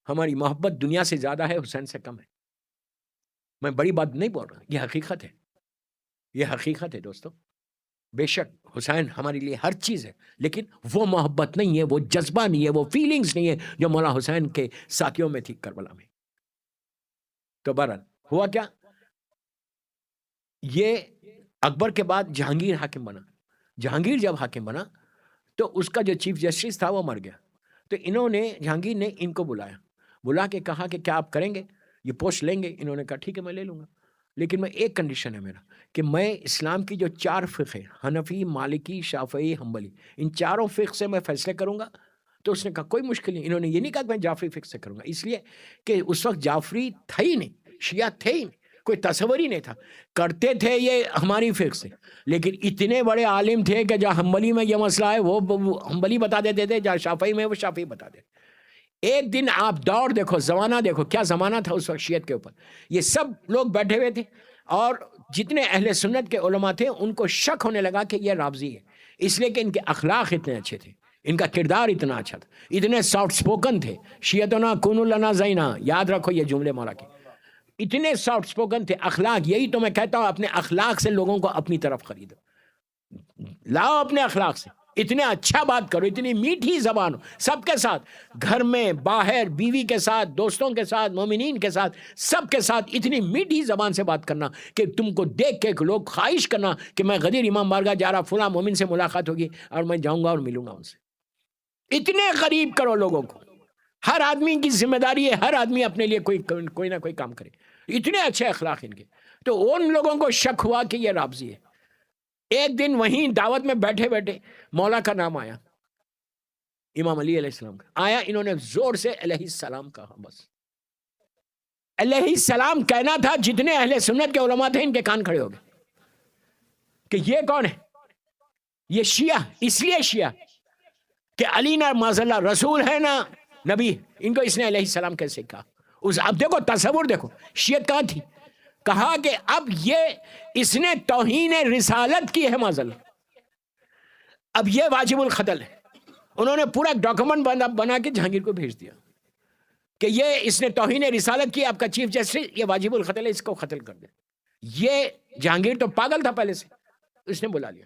ہماری محبت دنیا سے زیادہ ہے، حسین سے کم ہے۔ میں بڑی بات نہیں بول رہا، یہ حقیقت ہے، یہ حقیقت ہے دوستو۔ بے شک حسین ہمارے لیے ہر چیز ہے، لیکن وہ محبت نہیں ہے، وہ جذبہ نہیں ہے، وہ فیلنگز نہیں ہے جو مولا حسین کے ساتھیوں میں تھی کربلا میں۔ تو بہرحال ہوا کیا، یہ اکبر کے بعد جہانگیر حاکم بنا۔ جہانگیر جب حاکم بنا تو اس کا جو چیف جسٹس تھا وہ مر گیا، تو انہوں نے، جہانگیر نے ان کو بلا کے کہا کہ کیا آپ کریں گے، یہ پوسٹ لیں گے؟ انہوں نے کہا ٹھیک ہے میں لے لوں گا، لیکن میں ایک کنڈیشن ہے میرا کہ میں اسلام کی جو 4 فقہ ہیں، حنفی، مالکی، شافعی، حنبلی، ان چاروں فقہ سے میں فیصلے کروں گا۔ تو اس نے کہا کوئی مشکل نہیں۔ انہوں نے یہ نہیں کہا کہ میں جعفری فقہ سے کروں گا، اس لیے کہ اس وقت جعفری تھا ہی نہیں، شیعہ تھے ہی نہیں، کوئی تصور ہی نہیں تھا، کرتے تھے یہ ہماری فقہ سے، لیکن اتنے بڑے عالم تھے کہ جہاں حنبلی میں یہ مسئلہ ہے وہ حنبلی بتا دیتے تھے، جہاں شافعی میں وہ شافعی بتا دیتے۔ ایک دن آپ دور دیکھو، زمانہ دیکھو، کیا زمانہ تھا اس وقت شیعت کے اوپر، یہ سب لوگ بیٹھے ہوئے تھے، اور جتنے اہل سنت کے علماء تھے ان کو شک ہونے لگا کہ یہ رافضی ہے، اس لیے کہ ان کے اخلاق اتنے اچھے تھے، ان کا کردار اتنا اچھا تھا، اتنے سافٹ سپوکن تھے۔ شیعتنا کنوا لنا زینا، یاد رکھو یہ جملے مولا کے، اتنے سافٹ سپوکن تھے۔ اخلاق، یہی تو میں کہتا ہوں، اپنے اخلاق سے لوگوں کو اپنی طرف خریدو، لاؤ اپنے اخلاق سے، اتنے اچھا بات کرو، اتنی میٹھی زبان ہو سب کے ساتھ، گھر میں، باہر، بیوی کے ساتھ، دوستوں کے ساتھ، مومنین کے ساتھ، سب کے ساتھ اتنی میٹھی زبان سے بات کرنا کہ تم کو دیکھ کے لوگ خواہش کرنا کہ میں غدیر امام بارگاہ جا رہا، فلاں مومن سے ملاقات ہوگی اور میں جاؤں گا اور ملوں گا ان سے۔ اتنے قریب کرو لوگوں کو، ہر آدمی کی ذمہ داری ہے، ہر آدمی اپنے لیے کوئی نہ کوئی کام کرے، اتنے اچھے اخلاق ان کے۔ تو ان لوگوں کو شک ہوا کہ یہ رافضی ہے۔ ایک دن وہیں دعوت میں بیٹھے بیٹھے مولا کا نام آیا، امام علی علیہ السلام کا آیا، انہوں نے زور سے علیہ السلام کہا، بس علیہ السلام کہنا تھا، جتنے اہل سنت کے علماء تھے ان کے کان کھڑے ہو گئے کہ یہ کون ہے، یہ شیعہ اس لیے شیعہ کہ علی نہ معذاللہ رسول ہے نہ نبی، ان کو اس نے علیہ السلام کیسے کہا؟ اب دیکھو تصور دیکھو، شیعت کہاں تھی؟ کہا کہ اب یہ اس نے توہین رسالت کی ہے معذاللہ، اب یہ واجب القتل ہے۔ انہوں نے پورا ڈاکومنٹ بنا کے جہانگیر کو بھیج دیا کہ یہ اس نے توہین رسالت کی، آپ کا چیف جسٹس یہ واجب القتل ہے، اس کو قتل کر دے۔ یہ جہانگیر تو پاگل تھا پہلے سے، اس نے بلا لیا،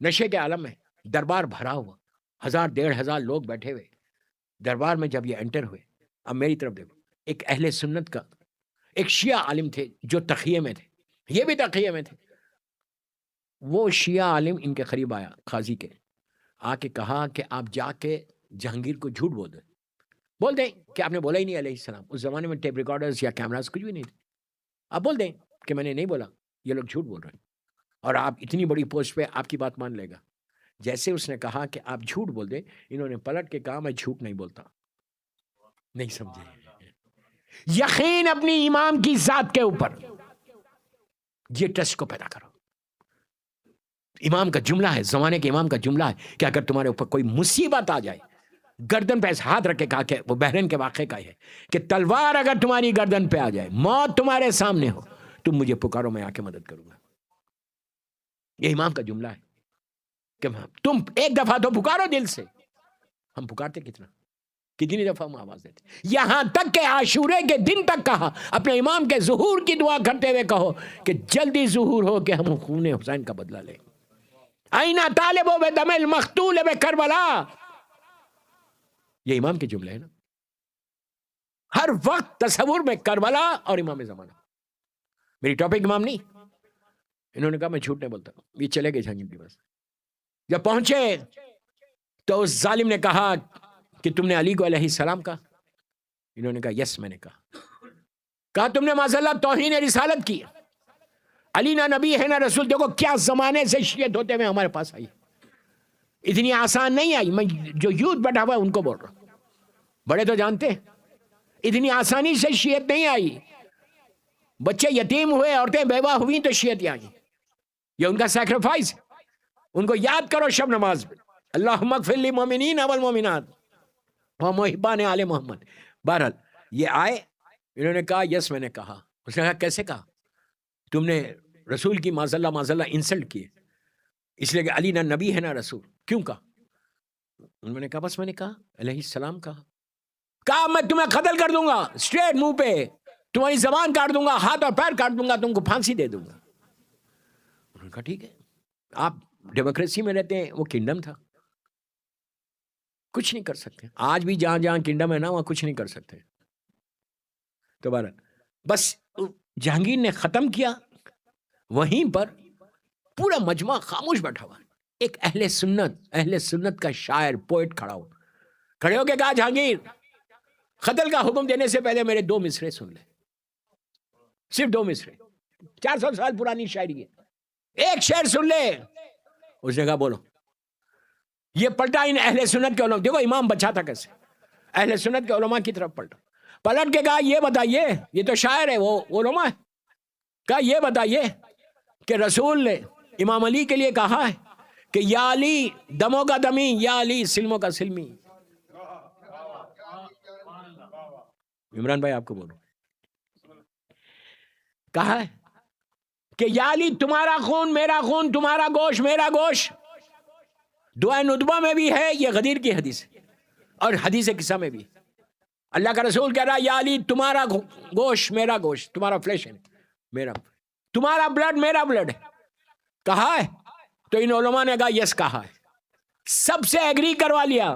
نشے کے عالم میں دربار بھرا ہوا، 1000-1500 لوگ بیٹھے ہوئے دربار میں۔ جب یہ انٹر ہوئے، اب میری طرف دیکھو، ایک اہل سنت کا ایک شیعہ عالم تھے جو تقیہ میں تھے، یہ بھی تقیہ میں تھے، وہ شیعہ عالم ان کے قریب آیا قاضی کے، آ کے کہا کہ آپ جا کے جہانگیر کو جھوٹ بول دیں کہ آپ نے بولا ہی نہیں علیہ السلام۔ اس زمانے میں ٹیپ ریکارڈرز یا کیمراز کچھ بھی نہیں تھے، آپ بول دیں کہ میں نے نہیں بولا، یہ لوگ جھوٹ بول رہے ہیں، اور آپ اتنی بڑی پوسٹ پہ آپ کی بات مان لے گا۔ جیسے اس نے کہا کہ آپ جھوٹ بول دیں، انہوں نے پلٹ کے کہا میں جھوٹ نہیں بولتا۔ نہیں سمجھے؟ یقین اپنی امام کی ذات کے اوپر، یہ ٹرسٹ کو پیدا کرو۔ امام کا جملہ ہے، زمانے کے امام کا جملہ ہے کہ اگر تمہارے اوپر کوئی مصیبت آ جائے، گردن پہ ایسے ہاتھ رکھ کے کہا کہ وہ بحرین کے واقعے کا ہے کہ تلوار اگر تمہاری گردن پہ آ جائے، موت تمہارے سامنے ہو، تم مجھے پکارو، میں آ کے مدد کروں گا۔ یہ امام کا جملہ ہے کہ تم ایک دفعہ تو پکارو دل سے۔ ہم پکارتے کتنی دفعہ ہم آواز دیتے، یہاں تک کہ عاشورے کے دن تک کہا، اپنے امام کے ظہور کی دعا کرتے ہوئے کہو کہ جلدی ظہور ہو کہ ہم خون حسین کا بدلہ لیں۔ اینا طالبو بدم المقتول بکربلا، یہ امام کے جملے ہیں نا۔ ہر وقت تصور میں کربلا اور امام زمانہ۔ میری ٹاپک امام نہیں، انہوں نے کہا میں جھوٹ نہیں بولتا، یہ چلے گئے جہانگیر کے پاس۔ جب پہنچے تو اس ظالم نے کہا کہ تم نے علی کو علیہ السلام کہا؟ انہوں نے کہا یس میں نے کہا تم نے معاذاللہ توہین رسالت کی، علی نہ نبی ہے نہ رسول۔ دیکھو کیا زمانے سے شیعت ہوتے ہوئے ہمارے پاس آئی، اتنی آسان نہیں آئی۔ میں جو یوتھ بیٹھا ہوا ہے ان کو بول رہا ہوں، بڑے تو جانتے ہیں اتنی آسانی سے شیعت نہیں آئی۔ بچے یتیم ہوئے، عورتیں بیوہ ہوئی تو شیعت آئی، یہ ان کا سیکریفائس۔ ان کو یاد کرو شب نماز میں، اللہم اغفر للمؤمنین والمؤمنات ومحبان آل محمد۔ بہرحال یہ آئے، انہوں نے کہا یس میں نے کہا۔ اس نے کہا کیسے کہا؟ تم نے رسول کی معاذاللہ انسلٹ کی، اس لیے کہ علی نہ نبی ہے نہ رسول، کیوں کہا؟ انہوں نے کہا بس میں نے کہا علیہ السلام کہا میں تمہیں قتل کر دوں گا، اسٹریٹ منہ پہ تمہاری زبان کاٹ دوں گا، ہاتھ اور پیر کاٹ دوں گا، تم کو پھانسی دے دوں گا۔ انہوں نے کہا ٹھیک ہے، آپ ڈیموکریسی میں رہتے ہیں، وہ کنڈم تھا، کچھ نہیں کر سکتے۔ آج بھی جہاں جہاں کنڈم ہے نا وہاں کچھ نہیں کر سکتے۔ تو بہرحال بس جہانگیر نے ختم کیا، وہیں پر پورا مجمع خاموش بیٹھا ہوا، ایک اہل سنت کا شاعر پوئٹ کھڑے ہو کے کہا جہانگیر قتل کا حکم دینے سے پہلے میرے 2 مصرے سن لے، صرف 2 مصرے، 400 سال پرانی شاعری ہے، ایک شعر سن لے۔ اس نے کہا بولو۔ یہ پلٹا ان اہل سنت کے علماء، دیکھو امام بچا تھا کیسے، اہل سنت کے علماء کی طرف پلٹ کے کہا یہ بتائیے، یہ تو شاعر ہے، وہ علماء ہے، کہا یہ بتائیے کہ رسول نے امام علی کے لیے کہا ہے کہ یا علی دموں کا دمی، یا علی سلموں کا سلمی۔ عمران بھائی آپ کو بولو، کہا ہے کہ یا علی تمہارا خون میرا خون، تمہارا گوشت میرا گوشت۔ دعائے ندبہ میں بھی ہے، یہ غدیر کی حدیث ہے، اور حدیث قصہ میں بھی اللہ کا رسول کہہ رہا ہے یا علی تمہارا گوشت میرا گوشت، تمہارا فلیش ہے میرا، تمہارا بلڈ میرا بلڈ ہے۔ کہا ہے تو ان علماء نے کہا یس کہا ہے، سب سے ایگری کروا لیا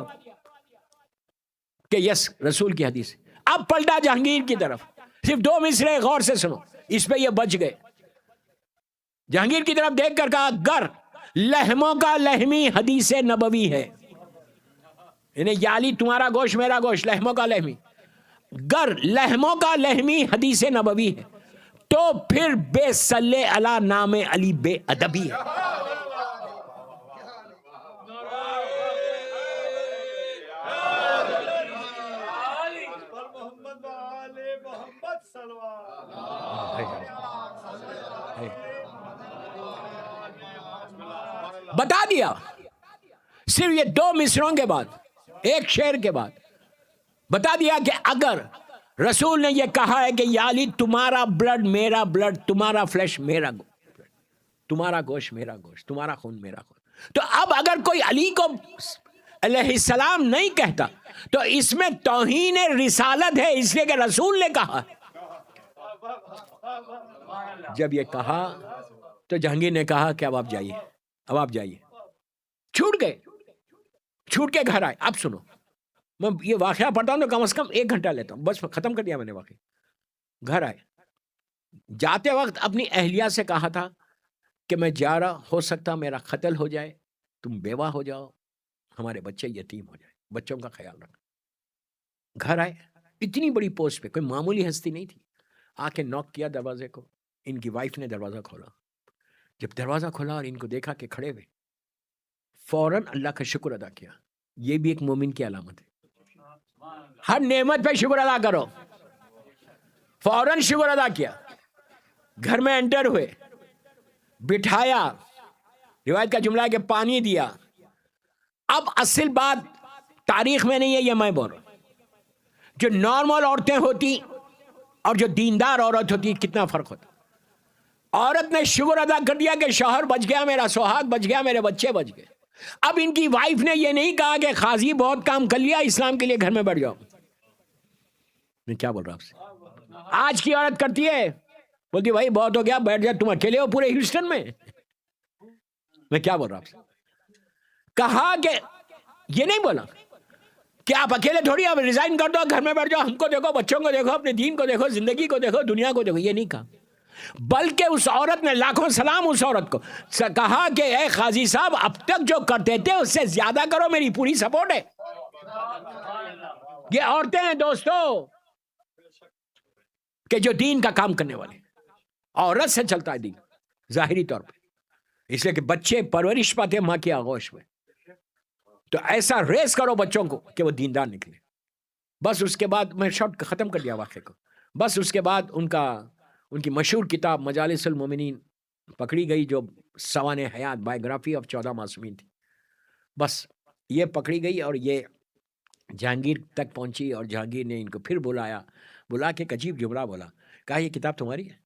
کہ یس رسول کی حدیث ہے۔ اب پلٹا جہانگیر کی طرف، صرف 2 مصرے غور سے سنو، اس پہ یہ بچ گئے۔ جہانگیر کی طرف دیکھ کر کہا گر لحموں کا لحمی حدیث نبوی ہے، یعنی یا علی تمہارا گوشت میرا گوشت، لحموں کا لحمی، گر لحموں کا لحمی حدیث نبوی ہے تو پھر بے صلی علی نام علی بے ادبی ہے۔ بتا دیا صرف یہ 2 مصروں کے بعد، ایک شعر کے بعد بتا دیا کہ اگر رسول نے یہ کہا ہے کہ یا علی تمہارا بلڈ میرا بلڈ، تمہارا فلیش میرا بلڈ، تمہارا گوشت میرا گوشت، تمہارا خون میرا خون، تو اب اگر کوئی علی کو علیہ السلام نہیں کہتا تو اس میں توہین رسالت ہے، اس لیے کہ رسول نے کہا۔ جب یہ کہا تو جہانگیر نے کہا کہ اب آپ جائیے، اب آپ جائیے۔ چھوٹ گئے، چھوٹ کے گھر آئے۔ اب سنو، میں یہ واقعہ پڑھتا ہوں تو کم از کم 1 گھنٹہ لیتا ہوں، بس ختم کر دیا میں نے واقعہ۔ گھر آئے، جاتے وقت اپنی اہلیہ سے کہا تھا کہ میں جا رہا، ہو سکتا میرا قتل ہو جائے، تم بیوہ ہو جاؤ، ہمارے بچے یتیم ہو جائے، بچوں کا خیال رکھنا۔ گھر آئے، اتنی بڑی پوسٹ پہ، کوئی معمولی ہستی نہیں تھی۔ آ کے نوک کیا دروازے کو، ان کی وائف نے دروازہ کھولا۔ جب دروازہ کھولا اور ان کو دیکھا کہ کھڑے ہوئے، فوراً اللہ کا شکر ادا کیا۔ یہ بھی ایک مومن کی علامت ہے، ہر نعمت پہ شکر ادا کرو۔ فوراً شکر ادا کیا، گھر میں انٹر ہوئے، بٹھایا، روایت کا جملہ ہے کہ پانی دیا۔ اب اصل بات تاریخ میں نہیں ہے، یہ میں بول رہا ہوں، جو نارمل عورتیں ہوتی اور جو دیندار عورت ہوتی کتنا فرق ہوتا۔ عورت نے شکر ادا کر دیا کہ شوہر بچ گیا، میرا سہاگ بچ گیا، میرے بچے بچ گئے۔ اب ان کی وائف نے یہ نہیں کہا کہ قاضی بہت کام کر لیا، اسلام کے لیے گھر میں بیٹھ جاؤ۔ میں کیا بول رہا ہوں آپ سے؟ آج کی عورت کرتی ہے، بولتی بھائی بہت ہو گیا، بیٹھ جا، تم اکیلے ہو پورے ہیوسٹن میں۔ میں کیا بول رہا ہوں آپ سے؟ کہا کہ یہ نہیں بولا کہ آپ اکیلے تھوڑی، آپ ریزائن کر دو، گھر میں بیٹھ جاؤ، ہم کو دیکھو، بچوں کو دیکھو، اپنے دین کو دیکھو، زندگی کو دیکھو، دنیا کو دیکھو۔ یہ نہیں کہا، بلکہ اس عورت نے لاکھوں سلام اس عورت کو کہا کہ اے قاضی صاحب، اب تک جو کرتے تھے اس سے زیادہ کرو، میری پوری سپورٹ ہے۔ یہ عورتیں ہیں دوستو کہ جو دین کا کام کرنے والے، عورت سے چلتا ہے دین ظاہری طور پہ، اس لیے کہ بچے پرورش پاتے ماں کی آغوش میں، تو ایسا ریس کرو بچوں کو کہ وہ دیندار نکلے۔ بس اس کے بعد میں شارٹ ختم کر دیا واقعے کو۔ بس اس کے بعد ان کی مشہور کتاب مجالس المومنین پکڑی گئی، جو سوانح حیات بایوگرافی آف 14 معصومین تھی۔ بس یہ پکڑی گئی اور یہ جہانگیر تک پہنچی، اور جہانگیر نے ان کو پھر بلا کے ایک عجیب جملہ بولا، کہا یہ کتاب تمہاری ہے؟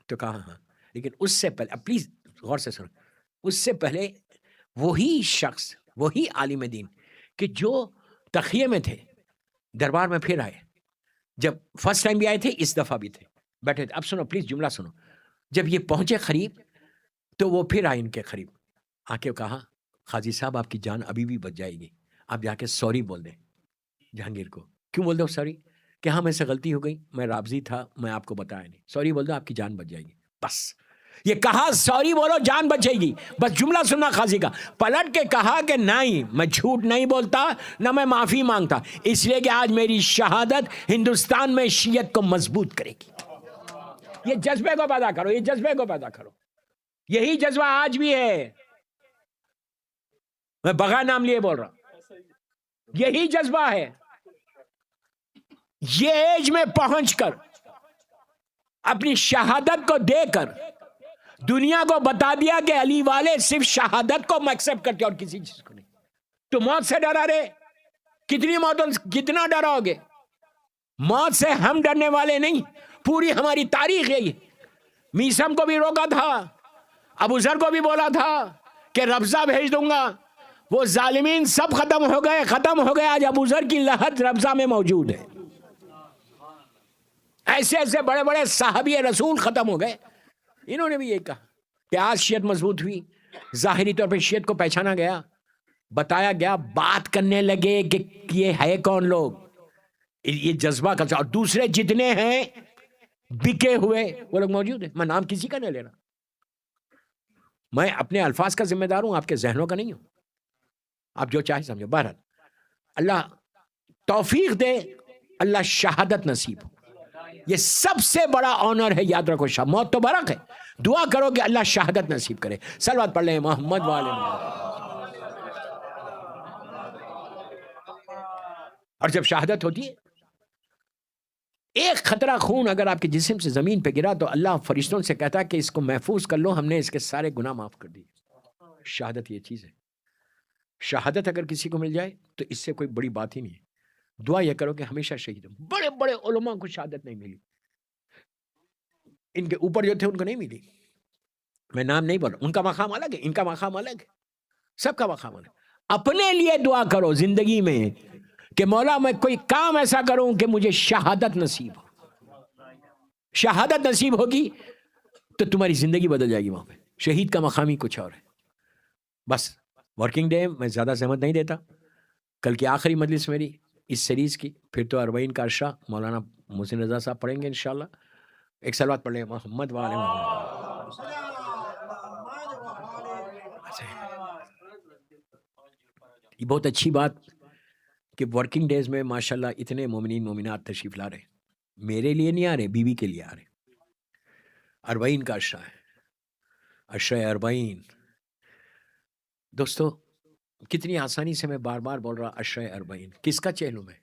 تو کہا ہاں، لیکن اس سے پہلے، اب پلیز غور سے سنو، اس سے پہلے وہی شخص، وہی عالم دین کہ جو تخیے میں تھے، دربار میں پھر آئے، جب فرسٹ ٹائم بھی آئے تھے، اس دفعہ بھی تھے، بیٹھے تھے۔ اب سنو پلیز، جملہ سنو۔ جب یہ پہنچے قریب تو وہ پھر آئے ان کے قریب، آ کے کہا قاضی صاحب آپ کی جان ابھی بھی بچ جائے گی، آپ جا کے سوری بول دیں جہانگیر کو۔ کیوں بول دو سوری؟ کہ ہاں، میں سے غلطی ہو گئی، میں رابضی تھا، میں آپ کو بتایا نہیں، سوری بول دو، آپ کی جان بچ جائے گی۔ بس یہ کہا سوری بولو، جان بچے گی۔ بس جملہ سننا قاضی کا، پلٹ کے کہا کہ نہیں، میں جھوٹ نہیں بولتا، نہ میں معافی مانگتا، اس لیے کہ آج میری شہادت ہندوستان میں شیعت کو مضبوط کرے گی۔ یہ جذبے کو پیدا کرو، یہ جذبے کو پیدا کرو۔ یہی جذبہ آج بھی ہے، میں بغیر نام لیے بول رہا ہوں، یہی جذبہ ہے۔ یہ ایج میں پہنچ کر اپنی شہادت کو دے کر دنیا کو بتا دیا کہ علی والے صرف شہادت کو ایکسپٹ کرتے اور کسی چیز کو نہیں۔ تو موت سے ڈرا رہے، کتنی موتوں، کتنا ڈراؤ گے؟ موت سے ہم ڈرنے والے نہیں، پوری ہماری تاریخ یہی۔ میسم کو بھی روکا تھا، ابو ذر کو بھی بولا تھا کہ ربضہ بھیج دوں گا، وہ ظالمین سب ختم ہو گئے، آج ابو ذر کی لہت ربضہ میں موجود ہے۔ ایسے ایسے بڑے بڑے صحابی رسول ختم ہو گئے۔ انہوں نے بھی یہ کہا کہ آج شیعت مضبوط ہوئی، ظاہری طور پہ شیعت کو پہچانا گیا، بتایا گیا، بات کرنے لگے کہ یہ ہے کون لوگ، یہ جذبہ کا، اور دوسرے جتنے ہیں بکے ہوئے وہ لوگ موجود ہیں۔ میں نام کسی کا نہیں لے رہا، میں اپنے الفاظ کا ذمہ دار ہوں، آپ کے ذہنوں کا نہیں ہوں، آپ جو چاہے سمجھو۔ بہرحال اللہ توفیق دے، اللہ شہادت نصیب ہو، یہ سب سے بڑا آنر ہے، یاد رکھو۔ موت تو برق ہے، دعا کرو کہ اللہ شہادت نصیب کرے۔ صلوات پڑھ لیں محمد والے محمد۔ اور جب شہادت ہوتی ہے، ایک خطرہ خون اگر آپ کے جسم سے زمین پہ گرا تو اللہ فرشتوں سے کہتا ہے کہ اس کو محفوظ کر لو، ہم نے اس کے سارے گناہ معاف کر دیے۔ شہادت یہ چیز ہے. شہادت اگر کسی کو مل جائے تو اس سے کوئی بڑی بات ہی نہیں ہے. دعا یہ کرو کہ ہمیشہ شہید ہو. بڑے بڑے علماء کو شہادت نہیں ملی, ان کے اوپر جو تھے ان کو نہیں ملی. میں نام نہیں بول رہا, ان کا مقام الگ ہے, ان کا مقام الگ ہے, سب کا مقام الگ. اپنے لیے دعا کرو زندگی میں کہ مولا میں کوئی کام ایسا کروں کہ مجھے شہادت نصیب ہو. شہادت نصیب ہوگی تو تمہاری زندگی بدل جائے گی. وہاں پہ شہید کا مقام ہی کچھ اور ہے. بس ورکنگ ڈے میں زیادہ زحمت نہیں دیتا. کل کی آخری مجلس میری اس سیریز کی, پھر تو 40 کا عشرہ مولانا محسن رضا صاحب پڑھیں گے انشاءاللہ. ایک صلوات پڑھ لیں محمد وآل محمد. یہ بہت اچھی بات کہ ورکنگ ڈیز میں ماشاءاللہ اتنے مومنین مومنات تشریف لا رہے. میرے لیے نہیں آ رہے, بیوی کے لیے آ رہے. 40 کا عشرہ ہے, عشرہ 40. دوستو کتنی آسانی سے میں بار بار بول رہا عشرہ 40. کس کا چہلم ہے؟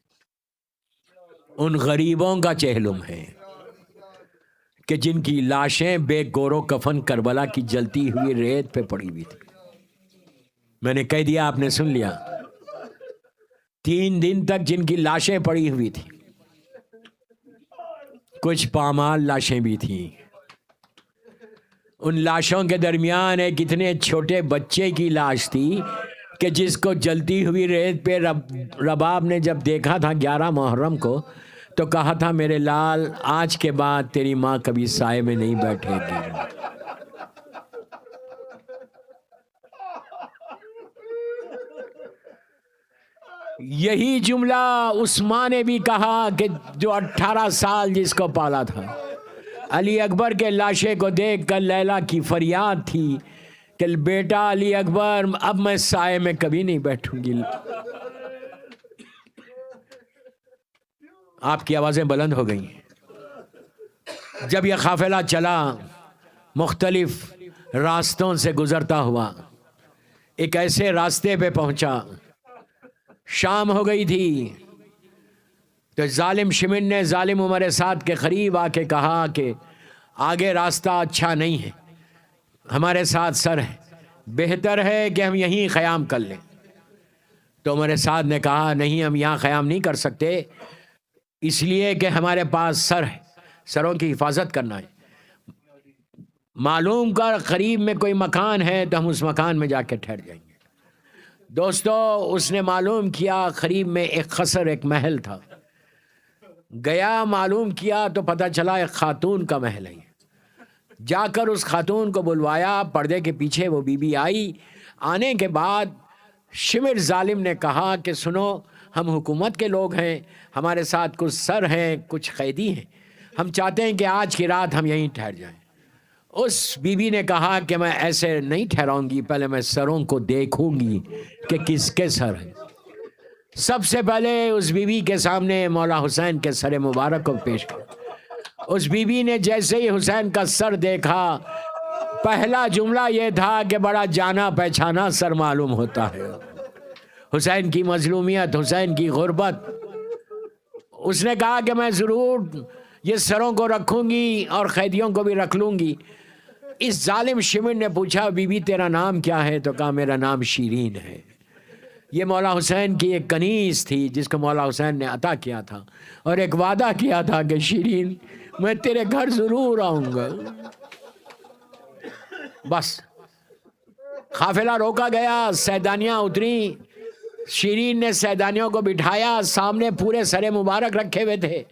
ان غریبوں کا چہلم ہے کہ جن کی لاشیں بے گور و کفن کربلا کی جلتی ہوئی ریت پہ پڑی ہوئی تھی. میں نے کہہ دیا, آپ نے سن لیا. 3 دن تک جن کی لاشیں پڑی ہوئی تھی, کچھ پامال لاشیں بھی تھیں. ان لاشوں کے درمیان ایک اتنے چھوٹے بچے کی لاش تھی کہ جس کو جلتی ہوئی ریت پہ رباب نے جب دیکھا تھا 11 محرم کو تو کہا تھا میرے لال آج کے بعد تیری ماں کبھی سائے میں نہیں بیٹھے گی. یہی جملہ عثمان نے بھی کہا کہ جو 18 سال جس کو پالا تھا. علی اکبر کے لاشے کو دیکھ کر لیلا کی فریاد تھی کہ بیٹا علی اکبر اب میں سائے میں کبھی نہیں بیٹھوں گی. آپ کی آوازیں بلند ہو گئیں. جب یہ قافلہ چلا مختلف راستوں سے گزرتا ہوا ایک ایسے راستے پہ پہنچا, شام ہو گئی تھی, تو ظالم شمن نے ظالم عمر سعد کے قریب آ کے کہا کہ آگے راستہ اچھا نہیں ہے, ہمارے ساتھ سر ہے, بہتر ہے کہ ہم یہیں قیام کر لیں. تو عمر سعد نے کہا نہیں, ہم یہاں قیام نہیں کر سکتے, اس لیے کہ ہمارے پاس سر ہے, سروں کی حفاظت کرنا ہے. معلوم کر قریب میں کوئی مکان ہے تو ہم اس مکان میں جا کے ٹھہر جائیں گے. دوستو اس نے معلوم کیا قریب میں ایک قصر, ایک محل تھا. گیا معلوم کیا تو پتہ چلا ایک خاتون کا محل ہے. جا کر اس خاتون کو بلوایا, پردے کے پیچھے وہ بی بی آئی. آنے کے بعد شمر ظالم نے کہا کہ سنو, ہم حکومت کے لوگ ہیں, ہمارے ساتھ کچھ سر ہیں, کچھ قیدی ہیں, ہم چاہتے ہیں کہ آج کی رات ہم یہیں ٹھہر جائیں. اس بی بی نے کہا کہ میں ایسے نہیں ٹھہراؤں گی, پہلے میں سروں کو دیکھوں گی کہ کس کے سر ہیں. سب سے پہلے اس بی بی کے سامنے مولا حسین کے سر مبارک کو پیش کیا. اس بی بی نے جیسے ہی حسین کا سر دیکھا, پہلا جملہ یہ تھا کہ بڑا جانا پہچانا سر معلوم ہوتا ہے. حسین کی مظلومیت, حسین کی غربت. اس نے کہا کہ میں ضرور یہ سروں کو رکھوں گی اور قیدیوں کو بھی رکھ لوں گی. اس ظالم شمر نے پوچھا بی بی تیرا نام کیا ہے؟ تو کہا میرا نام شیرین ہے. یہ مولا حسین کی ایک کنیز تھی جس کو مولا حسین نے عطا کیا تھا, اور ایک وعدہ کیا تھا کہ شیرین میں تیرے گھر ضرور آؤں گا. بس قافلہ روکا گیا, سیدانیاں اتری. شیرین نے سیدانیوں کو بٹھایا, سامنے پورے سر مبارک رکھے ہوئے تھے.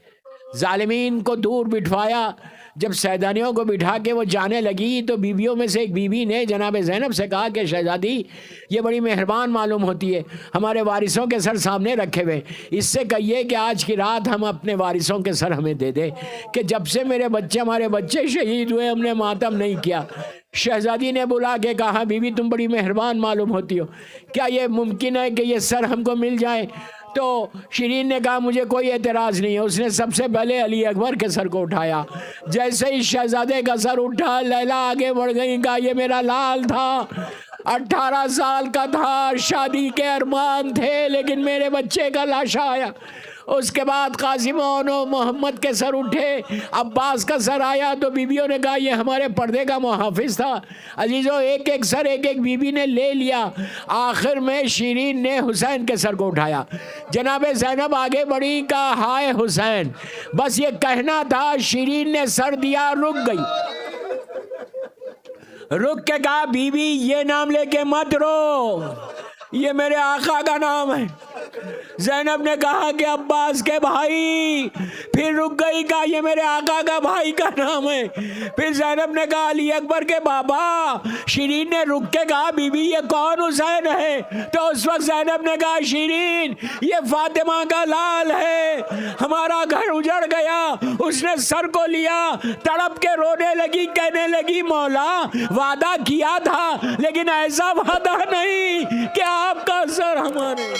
ظالمین کو دور بٹھوایا. جب سیدانیوں کو بٹھا کے وہ جانے لگی تو بیویوں میں سے ایک بیوی نے جناب زینب سے کہا کہ شہزادی یہ بڑی مہربان معلوم ہوتی ہے, ہمارے وارثوں کے سر سامنے رکھے ہوئے, اس سے کہیے کہ آج کی رات ہم اپنے وارثوں کے سر ہمیں دے دے, کہ جب سے ہمارے بچے شہید ہوئے ہم نے ماتم نہیں کیا. شہزادی نے بلا کے کہا بیوی تم بڑی مہربان معلوم ہوتی ہو, کیا یہ ممکن ہے کہ یہ سر ہم کو مل جائے؟ تو شیرین نے کہا مجھے کوئی اعتراض نہیں ہے. اس نے سب سے پہلے علی اکبر کے سر کو اٹھایا. جیسے ہی شہزادے کا سر اٹھا, لیلا آگے بڑھ گئی, کہا یہ میرا لال تھا, 18 سال کا تھا, شادی کے ارمان تھے, لیکن میرے بچے کا لاشا آیا. اس کے بعد قاسم و محمد کے سر اٹھے، عباس کا سر آیا تو بیویوں نے کہا یہ ہمارے پردے کا محافظ تھا۔ عزیزو ایک ایک سر ایک ایک بیوی نے لے لیا، آخر میں شیرین نے حسین کے سر کو اٹھایا۔ جناب زینب آگے بڑھی، کہا ہائے حسین، بس یہ کہنا تھا۔ شیرین نے سر دیا، رک گئی، رک کے کہا بیوی یہ نام لے کے مت رو، یہ میرے آقا کا نام ہے۔ زینب نے کہا کہ عباس کے بھائی، پھر رک گئی، کہا یہ میرے آقا کا بھائی کا نام ہے۔ پھر زینب نے کہا علی اکبر کے بابا۔ شیرین نے رک کے کہا بی بی یہ کون حسین ہے؟ تو اس وقت زینب نے کہا شیرین یہ فاطمہ کا لال ہے، ہمارا گھر اجڑ گیا۔ اس نے سر کو لیا، تڑپ کے رونے لگی، کہنے لگی مولا وعدہ کیا تھا لیکن ایسا وعدہ نہیں کہ آپ کا سر ہمارے